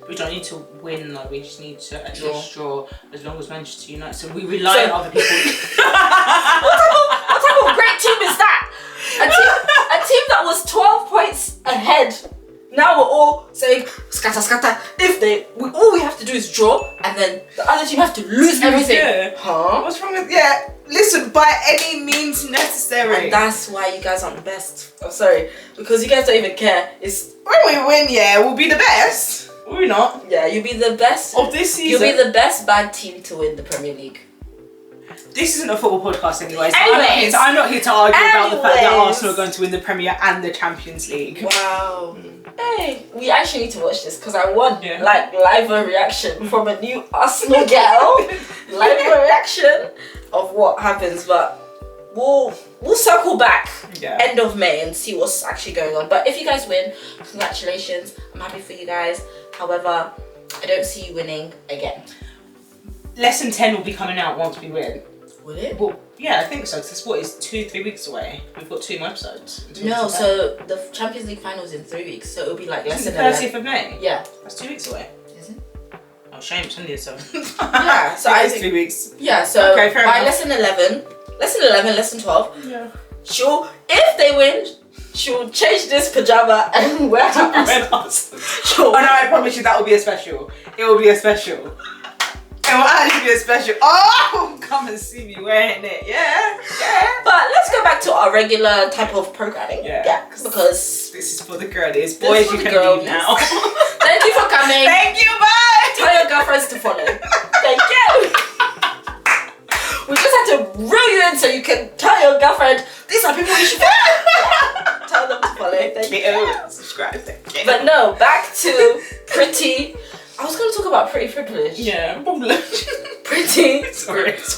We don't need to win, like, we just need to at least draw as long as Manchester United. So we rely on other people. what type of great team is that? A team that was 12 points ahead. Now we're all saying scatter. All we have to do is draw, and then the other team have to lose everything. Yeah. Huh? What's wrong with listen, by any means necessary. And that's why you guys aren't the best. I'm sorry, because you guys don't even care. It's when we win, we'll be the best. Will we not? Yeah, you'll be the best of this season. You'll be the best bad team to win the Premier League. This isn't a football podcast anyway, so I'm not here to argue about the fact that Arsenal are going to win the Premier and the Champions League. Wow. Hey, we actually need to watch this because I want like live reaction from a new Arsenal girl. Live reaction of what happens, but we'll circle back end of May and see what's actually going on. But if you guys win, congratulations. I'm happy for you guys. However, I don't see you winning again. Lesson 10 will be coming out once we win. Will it? Well, yeah, I think so. Because what is 2-3 weeks away? We've got 2 more episodes. No, so the Champions League final is in 3 weeks, so it'll be like less than 30th of May. Yeah, that's 2 weeks away. Is it? Oh, shame! It's only the 7th. Yeah, so I think 3 weeks. Yeah, so okay, fair by enough. lesson 12. Yeah. If they win, she'll change this pajama and wear her us. Oh no, I promise you that will be a special. It will be a special. It will actually be a special. Oh, come and see me wearing it. Yeah. But let's go back to our regular type of programming. Yeah. Because this is for the girlies. Boys, you can leave now. Thank you for coming. Thank you. Bye. Tell your girlfriends to follow. Thank you. We just had to reel you in so you can tell your girlfriend these are people you should follow. Tell them to So subscribe. Thank you. but no, back to pretty. I was gonna talk about pretty privilege. Yeah, Pretty. sorry. Is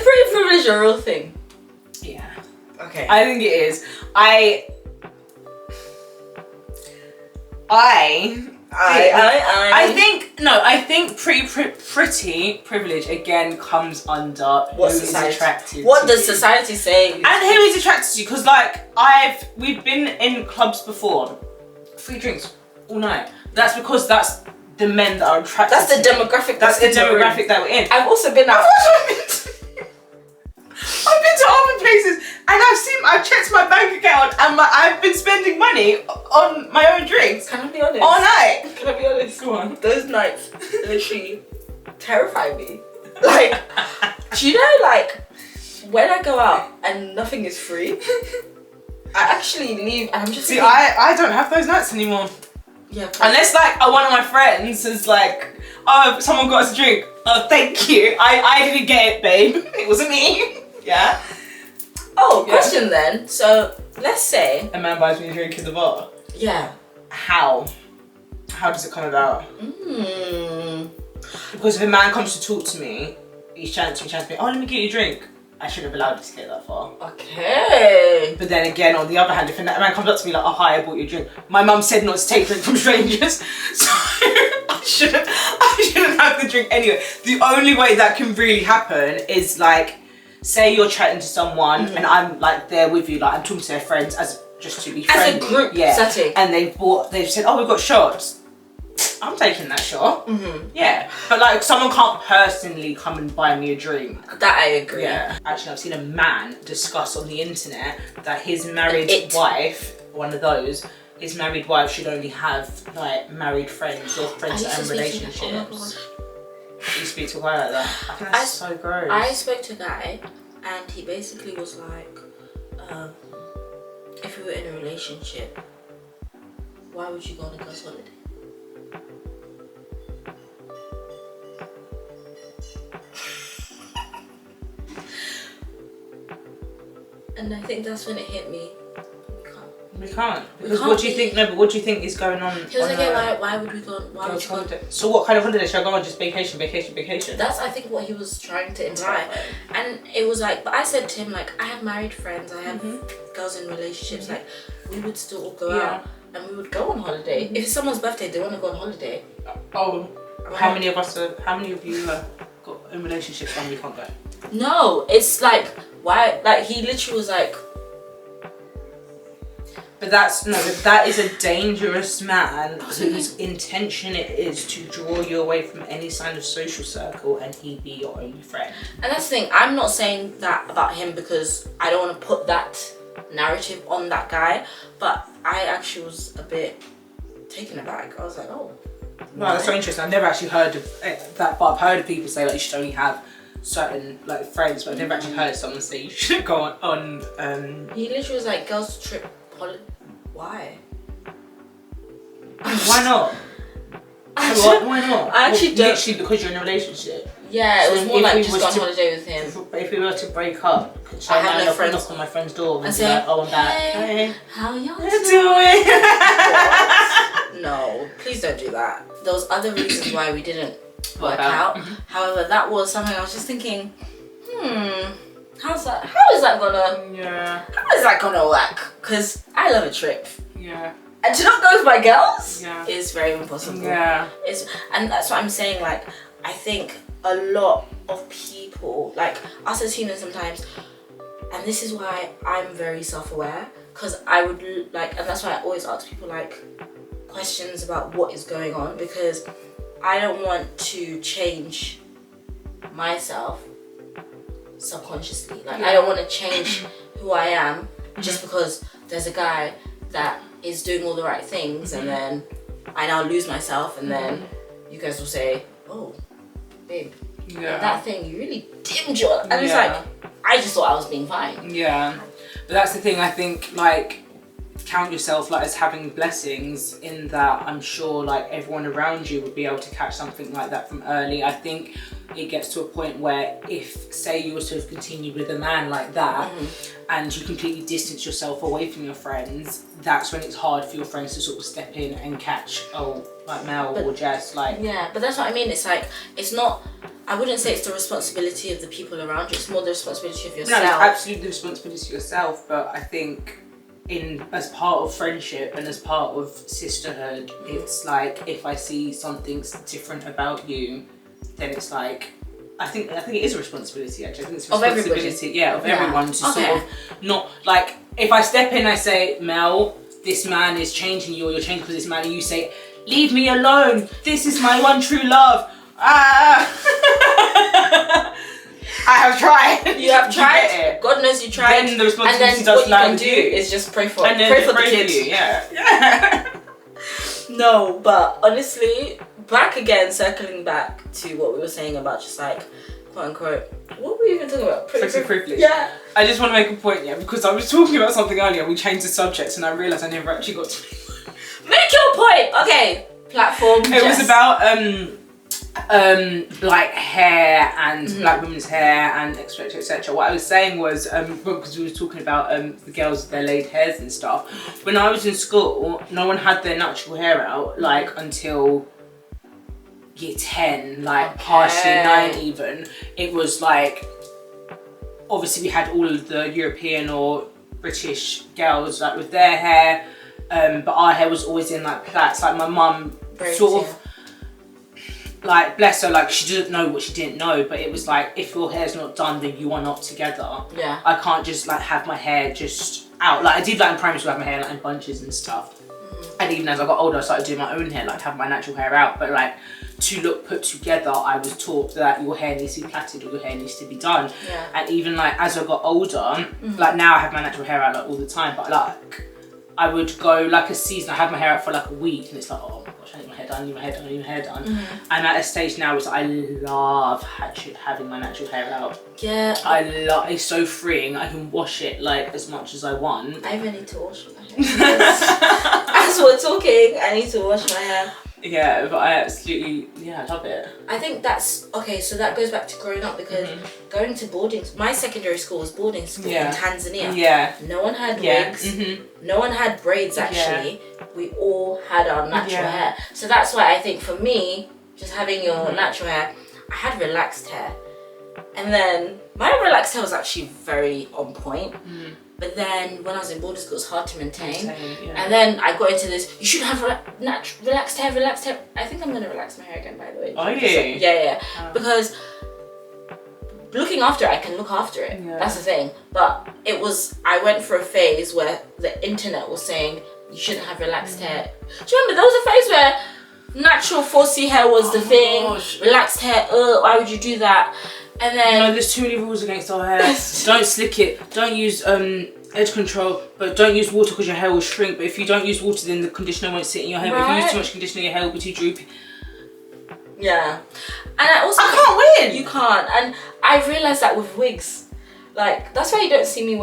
pretty privilege a real thing? Yeah. Okay. I think it is. I think pretty privilege again comes under What who society? is attracted What to does you. society say? And who is attracted to you? Because like we've been in clubs before, free drinks all night. That's because that's the men that are attracted. That's the to me. demographic. That's the demographic that we're in. I've also been out. I've been to other places and I've checked my bank account and I've been spending money on my own drinks Can I be honest? all night. Can I be honest? Go on. Those nights literally terrify me. Like, do you know, like, when I go out and nothing is free, I actually leave and I'm just See, thinking, I don't have those nights anymore. yeah, Unless like one of my friends is like, oh, someone got us a drink. Oh, thank you. I didn't get it, babe. It wasn't me. Yeah. Oh, Yeah. question then. So let's say, A man buys me a drink in the bar. yeah. How? How does it come about? Because if a man comes to talk to me, he's chatting to me, oh, let me get you a drink. I shouldn't have allowed you to get that far. Okay. But then again, on the other hand, if a man comes up to me like, oh, hi, I bought you a drink. My mum said not to take drink from strangers. So I shouldn't have the drink anyway. The only way that can really happen is like, say you're chatting to someone and I'm like there with you, like I'm talking to their friends as just to be friendly. As a group setting. And they've said, oh, we've got shots. I'm taking that shot. Yeah. But like someone can't personally come and buy me a drink. That I agree. Yeah. Actually, I've seen a man discuss on the internet that his married wife, one of those, his married wife should only have like married friends or friends that are in relationships. You speak to a guy like that. I think that's so gross. I spoke to a guy and he basically was like, if we were in a relationship, why would you go on a girl's holiday? And I think that's when it hit me. We can't. Because what do you think? No, but what do you think is going on? He was like, yeah, why would we go? Why would you go? So what kind of holiday should I go on? Just vacation? That's I think what he was trying to imply, and it was like, but I said to him like, I have married friends, I have girls in relationships, like we would still all go out and we would go on holiday. If it's someone's birthday, they want to go on holiday. Oh, how many of you got in relationships and we can't go? No, it's like why? Like he literally was like. But that is a dangerous man whose intention it is to draw you away from any kind of social circle and he be your only friend. And that's the thing, I'm not saying that about him because I don't want to put that narrative on that guy, but I actually was a bit taken aback. I was like, oh. Wow, that's so interesting. I've never actually heard of that, but I've heard of people say like you should only have certain like friends, but I've never actually heard someone say you should go on He literally was like, girls trip. Why? Why not? Why not? I actually don't. Literally because you're in a relationship. Yeah, it was more like just go on holiday with him. If we were to break up, I have no friends. Knock on my friend's door and say, like, oh, I'm back. Hey, how y'all doing? No, please don't do that. There was other reasons why we didn't work out. However, that was something I was just thinking, how is that gonna work? Because I love a trip. Yeah. And to not go with my girls is very impossible. Yeah. And that's what I'm saying, like, I think a lot of people, like us as humans sometimes, and this is why I'm very self-aware, because I would like, and that's why I always ask people like questions about what is going on, because I don't want to change myself subconsciously. Like I don't want to change who I am just because there's a guy that is doing all the right things and then I now lose myself and then you guys will say, oh babe, that thing you really dimmed your, and it's like I just thought I was being fine. But that's the thing, I think, like, count yourself like as having blessings in that I'm sure like everyone around you would be able to catch something like that from early. I think it gets to a point where if, say, you were to have continued with a man like that, and you completely distance yourself away from your friends, that's when it's hard for your friends to sort of step in and catch, like Mel or Jess, like. Yeah, but that's what I mean. It's like, it's not, I wouldn't say it's the responsibility of the people around you, it's more the responsibility of yourself. No, it's absolutely the responsibility of yourself, but I think as part of friendship and as part of sisterhood, it's like, if I see something different about you, then it's like, I think it is a responsibility actually. I think it's a responsibility, of everyone to sort of not, like, if I step in and I say, Mel, this man is changing you, or you're changing because this man, and you say, leave me alone, this is my one true love. I have tried. You have tried. God knows you tried. Then the responsibility and then does lie with you. Is just pray for and pray for the for kid. you, yeah. No, but honestly, circling back to what we were saying about just like, quote unquote, what were we even talking about? Privilege. Yeah. I just want to make a point, because I was talking about something earlier, we changed the subject, and I realised I never actually got to make your point. Okay, platform. It was about like hair and black women's hair and etc, etc. What I was saying was, because we were talking about the girls with their laid hairs and stuff. When I was in school, no one had their natural hair out like until year 10, like past year 9 even. It was like, obviously we had all of the European or British girls like with their hair, but our hair was always in like plaits. Like my mum sort of, like, bless her, like she didn't know what she didn't know, but it was like, if your hair's not done, then you are not together. Yeah. I can't just like have my hair just out. Like I did like in primary school, have my hair like in bunches and stuff. And even as I got older, I started doing my own hair, like have my natural hair out. But like, to look put together, I was taught that your hair needs to be plaited or your hair needs to be done. Yeah. And even like as I got older, like now I have my natural hair out like all the time, but like I would go like a season, I have my hair out for like a week, and it's like, oh my gosh, I need my hair done, I need my hair done, I need my hair done. And at a stage now, it's I love having my natural hair out. Yeah. It's so freeing. I can wash it like as much as I want. I even need to wash my hair. As we're talking, I need to wash my hair. Yeah, but I absolutely, I love it. I think that's, okay, so that goes back to growing up, because going to my secondary school was boarding school in Tanzania. Yeah. No one had wigs. No one had braids actually. We all had our natural hair. So that's why I think for me, just having your natural hair, I had relaxed hair. And then my relaxed hair was actually very on point. But then when I was in boarding school, it was hard to maintain. And then I got into this, you should have relaxed hair. I think I'm going to relax my hair again, by the way. Are you? Yeah. Because looking after it, I can look after it. Yeah. That's the thing. But I went for a phase where the internet was saying, you shouldn't have relaxed hair. Do you remember, there was a phase where natural 4C hair was the thing. Gosh. Relaxed hair, why would you do that? And then there's too many rules against our hair. Don't slick it. Don't use edge control, but don't use water because your hair will shrink. But if you don't use water, then the conditioner won't sit in your hair. But if you use too much conditioner, your hair will be too droopy. Yeah. And I can't win. You can't. And I've realised that with wigs. Like, that's why you don't see me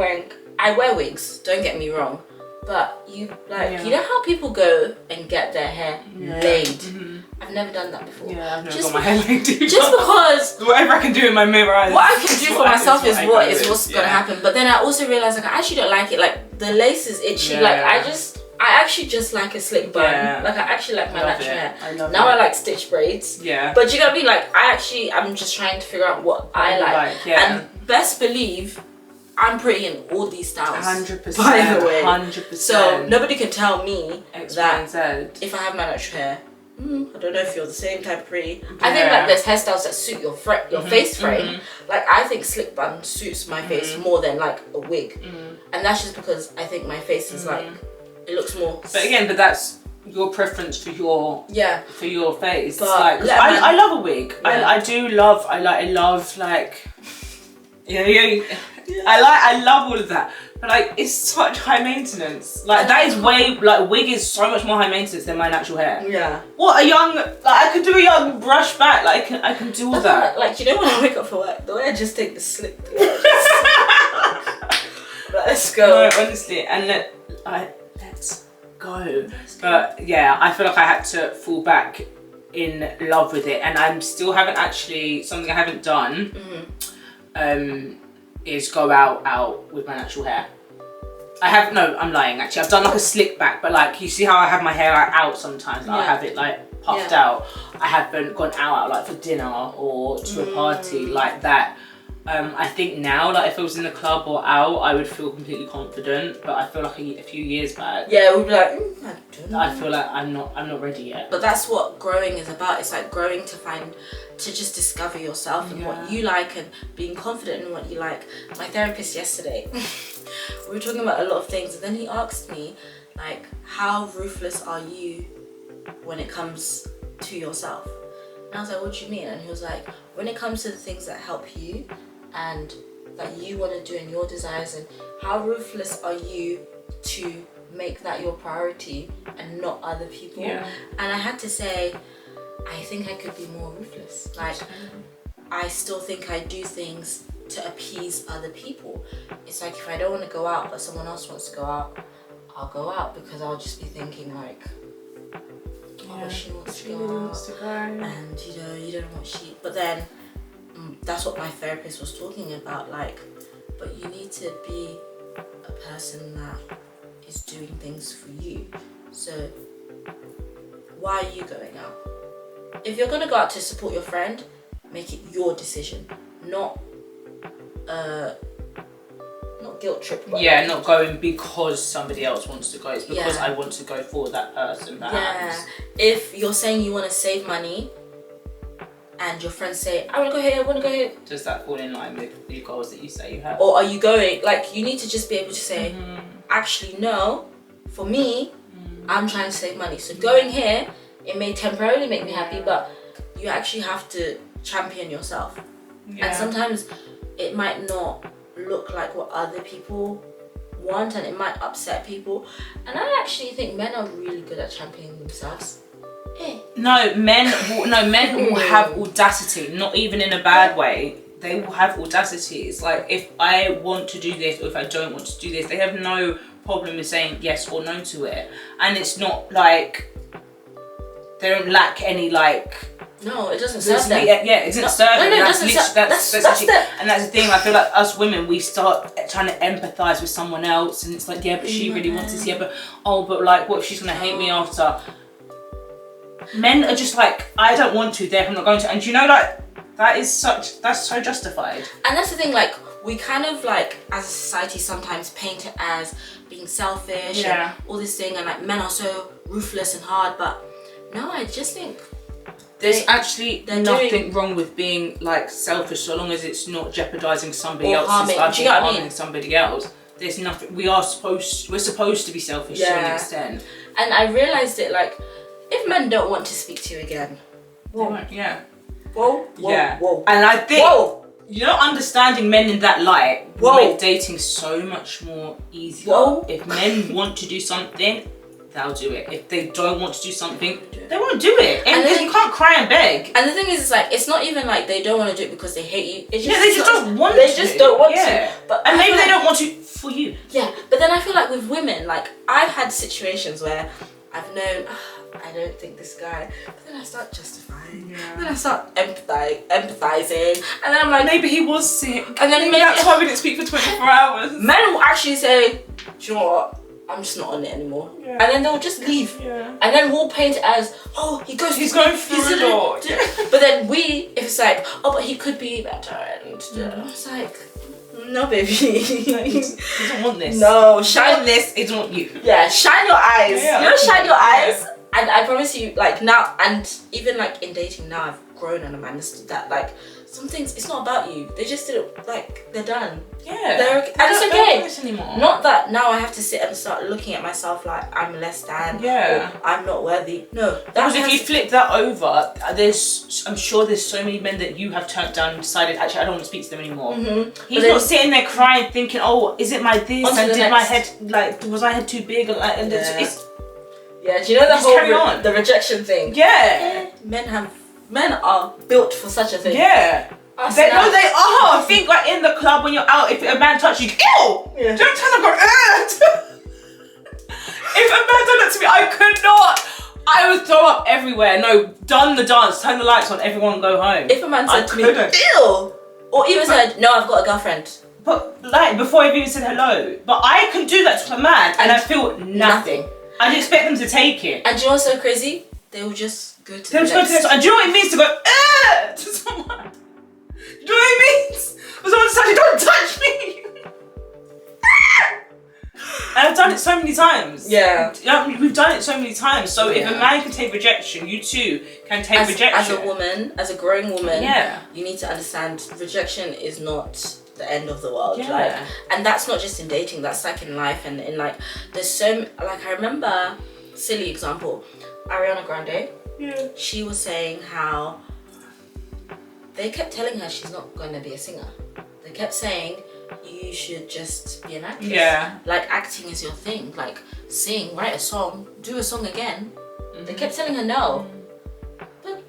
I wear wigs, don't get me wrong. But you know how people go and get their hair laid? I've never done that before. Yeah, I've never got my hair laid either. Just because whatever I can do in my mirror, what I can do for myself is what's gonna happen. But then I also realised, like, I actually don't like it. Like, the lace is itchy. Like, I actually just like a slick bun. Like, I actually like my natural hair. Now I like stitch braids. Yeah. But you gotta be like, I'm just trying to figure out what I like. And best believe, I'm pretty in all these styles. 100%. By the way. 100%. So nobody can tell me X, that Y, and Z. if I have my natural hair, I don't know if you're the same type of pretty. I think like there's hairstyles that suit your face frame. Like, I think slick bun suits my face more than like a wig. And that's just because I think my face is like, it looks more. But again, that's your preference for your face. But like, I love a wig. I love like I love all of that. But like, it's such high maintenance. Like, that is wig is so much more high maintenance than my natural hair. Yeah. What I could do a young brush back. Like, I can do all that. Like, you know, when I wake up for work, the way I just take the slip. Let's go. No, honestly, and let's go. But yeah, I feel like I had to fall back in love with it, and I'm still haven't actually, something I haven't done is go out with my natural hair. I have, no, I'm lying actually. I've done like a slick back, but like, you see how I have my hair like out sometimes? Like, I have it like puffed out. I haven't gone out like for dinner or to a party like that. I think now, like if I was in the club or out, I would feel completely confident. But I feel like a few years back, we'd be like, I don't know. I feel like I'm not ready yet. But that's what growing is about. It's like growing to just discover yourself and what you like, and being confident in what you like. My therapist yesterday, we were talking about a lot of things, and then he asked me, like, how ruthless are you when it comes to yourself? And I was like, what do you mean? And he was like, when it comes to the things that help you and that you want to do and your desires, and how ruthless are you to make that your priority and not other people? And I had to say, I think I could be more ruthless. Like, I still think I do things to appease other people. It's like, if I don't want to go out but someone else wants to go out, I'll go out, because I'll just be thinking like, oh, she wants to go out, and you don't know what she. But then that's what my therapist was talking about, like, but you need to be a person that is doing things for you. So why are you going out? If you're gonna go out to support your friend, make it your decision, not guilt trip. Not going because somebody else wants to go. It's because I want to go for that person. Perhaps. If you're saying you want to save money, and your friends say, I want to go here, I want to go here, does that fall in line with the goals that you say you have? Or are you going, like, you need to just be able to say, actually no, for me, I'm trying to save money. So going here, it may temporarily make me happy, but you actually have to champion yourself. And sometimes it might not look like what other people want, and it might upset people. And I actually think men are really good at championing themselves. No, men will have audacity, not even in a bad way. They will have audacity. It's like, if I want to do this or if I don't want to do this, they have no problem with saying yes or no to it. And it's not like they don't lack any, like, no, it doesn't serve them. It doesn't serve them. No, that's and that's the thing. I feel like us women, we start trying to empathise with someone else, and it's like, yeah, but she really wants this. Yeah, but like, what if she's gonna hate me after? Men are just like, I don't want to, therefore I'm not going to. And you know, like, that's so justified. And that's the thing, like, we kind of, like, as a society sometimes paint it as being selfish and all this thing, and like, men are so ruthless and hard, but no, I just think there's actually nothing wrong with being, like, selfish, so long as it's not jeopardising somebody else's life or harming somebody else. There's nothing. We're supposed to be selfish to an extent. And I realised it, like, if men don't want to speak to you again, whoa. Whoa. And I think, understanding men in that light will make dating so much more easier. If men want to do something, they'll do it. If they don't want to do something, they won't do it. And then you can't cry and beg. And the thing is, it's like, it's not even like they don't want to do it because they hate you. It's just, they just don't want to. They just don't want to. And maybe they don't want to for you. Yeah, but then I feel like with women, like, I've had situations where I've known, I don't think this guy, but then I start justifying, then I start empathizing, and then I'm like, maybe he was sick, and then maybe that's why we didn't speak for 24 hours. Men will actually say, do you know what, I'm just not on it anymore, and then they'll just leave, and then we'll paint it as, oh, he's going through a lot. But then if it's like, oh, but he could be better, and it's like, no, baby. He doesn't want this. No, shine this. He doesn't want you. Yeah, shine your eyes. Shine your eyes. And I promise you, like, now, and even like in dating now, I've grown and I've understood that, like, some things, it's not about you. They just didn't, like, they're done. Yeah. And it's okay. This anymore. Not that now I have to sit and start looking at myself like I'm less than. Or I'm not worthy. No. Because if you flip that over, I'm sure there's so many men that you have turned down and decided, actually, I don't want to speak to them anymore. He's not sitting there crying, thinking, oh, is it my this? And did my head, like, was I head too big? And it's do you know the whole the rejection thing? Men are built for such a thing. They are. I think, like, in the club when you're out, if a man touches you, ew! Don't turn and go, if a man done it to me, I could not. I would throw up everywhere. No, done the dance, turn the lights on, everyone go home. If a man said to me, couldn't. ew, or even said, no, I've got a girlfriend. But like before I've even said hello. But I can do that to a man and I feel nothing. I'd expect them to take it. And do you know what's so crazy? They will just go to the And do you know what it means to go to someone? Do you know what it means? For someone to say, don't touch me! And I've done it so many times. Yeah. We've done it so many times. So if a man can take rejection, you too can take rejection. As a woman, as a growing woman, yeah, you need to understand rejection is not the end of the world. Yeah. Like, and that's not just in dating, that's like in life and in like, there's so, like I remember, silly example, Ariana Grande, she was saying how they kept telling her she's not going to be a singer. They kept saying, you should just be an actress. Yeah. Like acting is your thing. Like sing, write a song, do a song again. They kept telling her no. But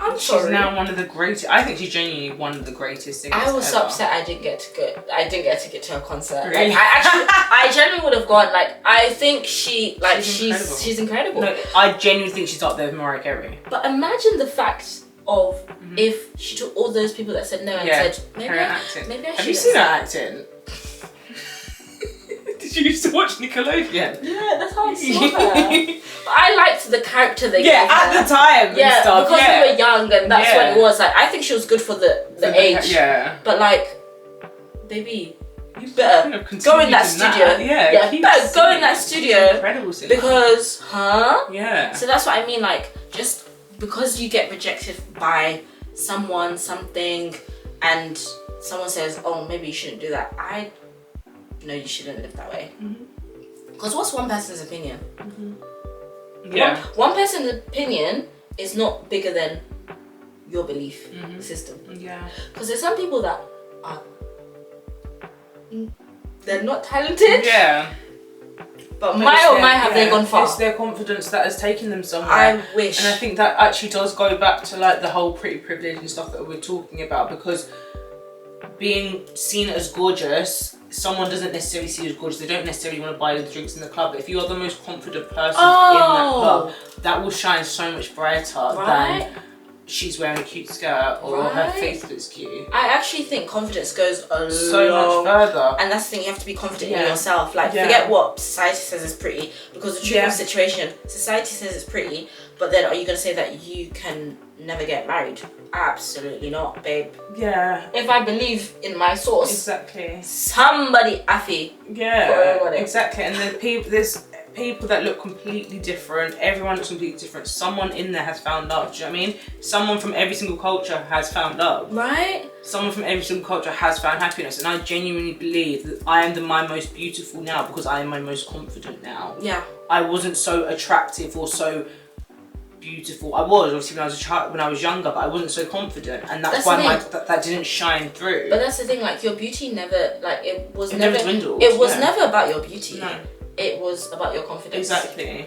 I'm sorry. She's now one of the greatest. I think she's genuinely one of the greatest singers I was so ever. upset I didn't get to get to her concert. Really? Like I genuinely would have gone. Like I think she's incredible. No, I genuinely think she's up there with Mariah Carey. But imagine the fact of if she took all those people that said no and said maybe I Have you seen her acting? Did you used to watch Nickelodeon? Yeah, that's how I saw her. But I liked the character they gave her. at the time. Yeah, and stuff. because we were young and that's what it was. Like I think she was good for the age. Yeah. But like, baby, you better go in that studio. Yeah, better go in that studio. Incredible singer. Because, Yeah. So that's what I mean. Like, just because you get rejected by someone, something, and someone says, "Oh, maybe you shouldn't do that." No, you shouldn't live that way. Because what's one person's opinion? Yeah. One person's opinion is not bigger than your belief system. Yeah. Because there's some people that are they're not talented. Yeah. But have they gone far? It's their confidence that has taken them somewhere. I wish. And I think that actually does go back to like the whole pretty privilege and stuff that we're talking about, because being seen as gorgeous, someone doesn't necessarily see you as gorgeous. They don't necessarily want to buy you the drinks in the club. But if you are the most confident person in that club, that will shine so much brighter than she's wearing a cute skirt or her face looks cute. I actually think confidence goes so much further. And that's the thing, you have to be confident in yourself. Like, forget what society says is pretty, because the truth of the situation, society says it's pretty, but then are you going to say that you can never get married? Absolutely not, babe. Yeah. If I believe in my source, exactly. Somebody affy. Yeah, exactly. And there's people that look completely different. Everyone looks completely different. Someone in there has found love. Do you know what I mean? Someone from every single culture has found love. Right? Someone from every single culture has found happiness. And I genuinely believe that I am my most beautiful now because I am my most confident now. Yeah. I wasn't so attractive or so beautiful. I was obviously when I was a child, when I was younger, but I wasn't so confident, and that's why that didn't shine through. But that's the thing, like your beauty never, like it never dwindled. It was never about your beauty. No. It was about your confidence. Exactly.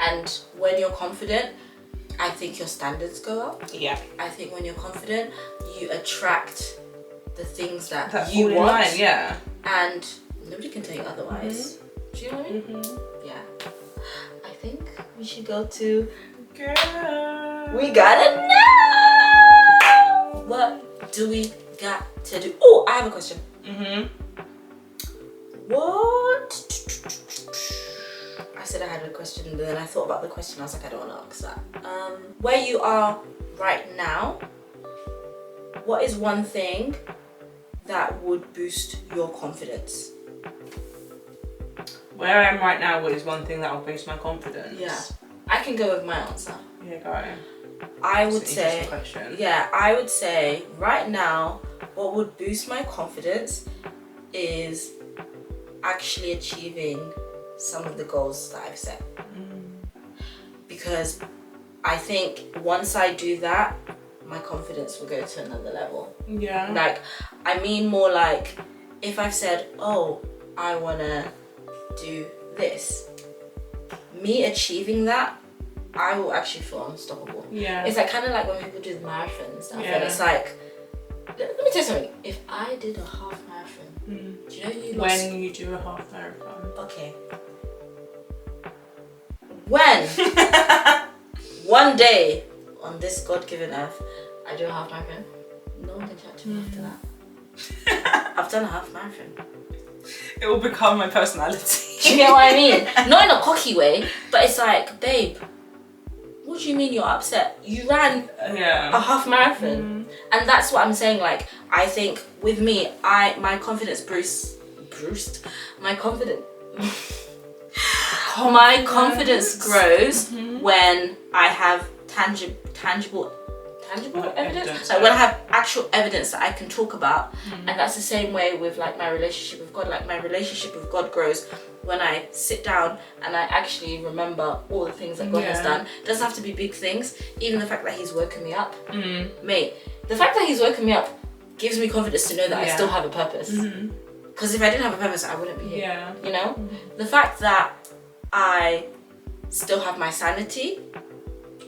And when you're confident, I think your standards go up. Yeah. I think when you're confident, you attract the things that you you want. line, yeah. And nobody can tell you otherwise. Do you know what I mean? Yeah. I think we should go to Girl. We gotta know. What do we got to do? Oh, I have a question. What? I said I had a question, but then I thought about the question. I was like, I don't want to ask that. Where you are right now, what is one thing that would boost your confidence? Where I am right now, what is one thing that will boost my confidence? Yeah. I can go with my answer. Yeah, go. I would say, I would say right now, what would boost my confidence is actually achieving some of the goals that I've set. Because I think once I do that, my confidence will go to another level. Yeah. Like, I mean more like, if I've said, oh, I wanna do this, me achieving that, I will actually feel unstoppable. Yeah. It's like kind of like when people do the marathon and stuff, and it's like, let me tell you something. If I did a half marathon, do you know you lost? When you do a half marathon. Okay. When one day on this God-given earth, I do a half marathon. No one can chat to me after that. I've done a half marathon. It will become my personality. Do you get what I mean? Not in a cocky way, but it's like, babe, what do you mean you're upset? You ran a half marathon. And that's what I'm saying. Like, I think with me, my confidence bruised. My confidence grows when I have tangible evidence. Like when I have actual evidence that I can talk about. And that's the same way with like my relationship with God. Like my relationship with God grows when I sit down and I actually remember all the things that God has done. It doesn't have to be big things. Even the fact that He's woken me up. Mate, the fact that He's woken me up gives me confidence to know that I still have a purpose. Because if I didn't have a purpose, I wouldn't be here. You know? The fact that I still have my sanity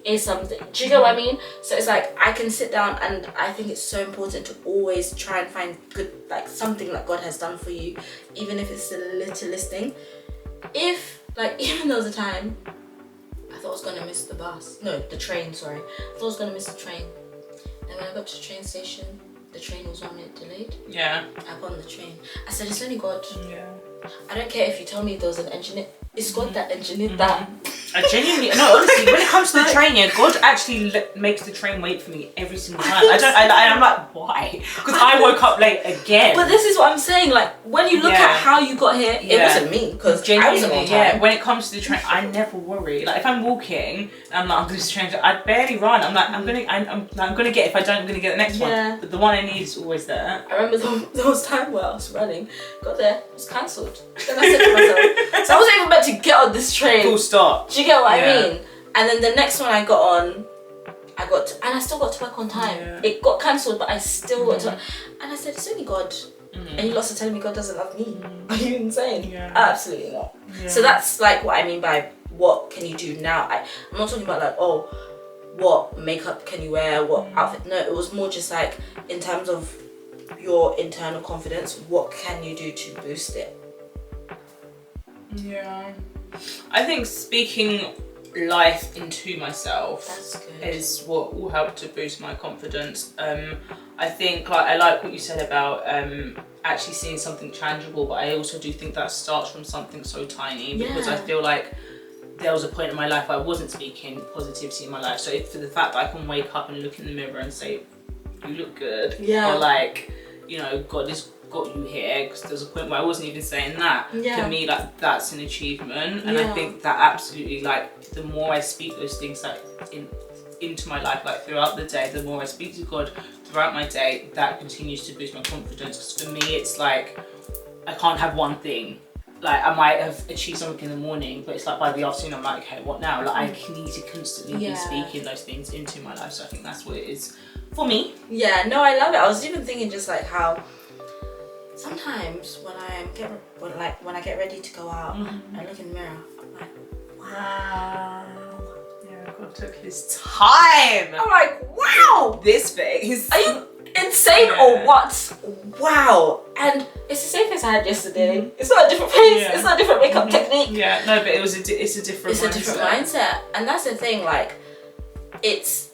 is something. Do you get what I mean? So it's like I can sit down, and I think it's so important to always try and find good, like something that God has done for you, even if it's the littlest thing. Even there was a time I thought I was gonna miss the train. Sorry, I thought I was gonna miss the train. And when I got to the train station, the train was 1 minute delayed. Yeah. I got on the train. I said, it's only God. Yeah. I don't care if you tell me there was an engineer. It's God that engineered that. I genuinely, no, honestly, when it comes to the train, God actually makes the train wait for me every single time. I'm like, why? Because I woke up late again. But this is what I'm saying, like, when you look at how you got here, it wasn't me, because I wasn't on time. Yeah, when it comes to the train, I never worry. Like, if I'm walking, I'm like, I'm going to train, I barely run. I'm like, I'm gonna get, if I don't, I'm going to get the next one. But the one I need is always there. I remember there was time where I was running, got there, it was cancelled. Then I said to myself, so I wasn't even meant to get on this train. Full stop. Do you get what I mean? And then the next one I got on, and I still got to work on time. It got cancelled, but I still got to. And I said, it's only God. And you lots are telling me God doesn't love me. Are you insane? Absolutely not. So that's like what I mean by what can you do now. I'm not talking about like, oh, what makeup can you wear, what outfit. No, it was more just like in terms of your internal confidence, what can you do to boost it? Yeah. I think speaking life into myself is what will help to boost my confidence. I think I like what you said about actually seeing something tangible, but I also do think that starts from something so tiny, because I feel like there was a point in my life where I wasn't speaking positivity in my life. So for the fact that I can wake up and look in the mirror and say, you look good, or like, you know, God has got you here, because there's a point where I wasn't even saying that. For me, like, that's an achievement. And I think that absolutely, like, the more I speak those things like into my life, like throughout the day, the more I speak to God throughout my day, that continues to boost my confidence. Because for me, it's like I can't have one thing. Like, I might have achieved something in the morning, but it's like by the afternoon I'm like, okay, what now? Like, I need to constantly be speaking those things into my life. So I think that's what it is for me. Yeah, no, I love it. I was even thinking just like how sometimes when I get ready to go out, I look in the mirror, I'm like, wow. Yeah, God took His time. I'm like, wow. This face. Are you insane or what? Wow. And it's the same face I had yesterday. It's not a different face. It's not a different makeup technique. Yeah, no, but it's a different mindset. It's a different mindset. And that's the thing, like, it's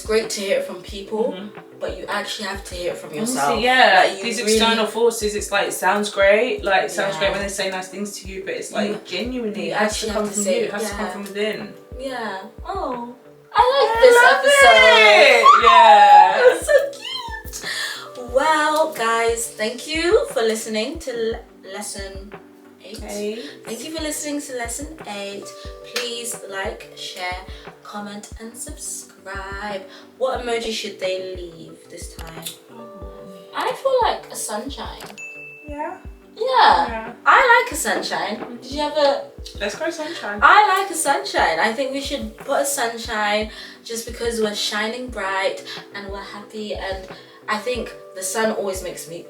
great to hear it from people, but you actually have to hear it from yourself. Honestly, like, these external forces, it's like, it sounds great. Like, it sounds great when they say nice things to you, but it's like, genuinely, it has to come from you. It has to come from within. Yeah. Oh, I like this episode. Yeah. It's so cute. Well, guys, thank you for listening to lesson 8. Thank you for listening to lesson 8. Please like, share, comment, and subscribe. What emoji should they leave this time? I feel like a sunshine. Yeah. I like a sunshine. Did you have a... Let's go sunshine. I like a sunshine. I think we should put a sunshine just because we're shining bright and we're happy, and I think the sun always makes me...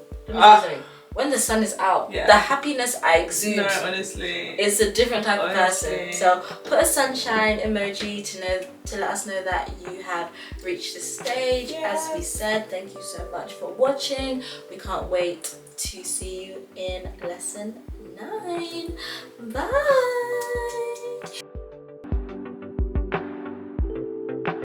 When the sun is out, the happiness I exude is a different type of person. So put a sunshine emoji to let us know that you have reached this stage. As we said, thank you so much for watching. We can't wait to see you in lesson 9. Bye.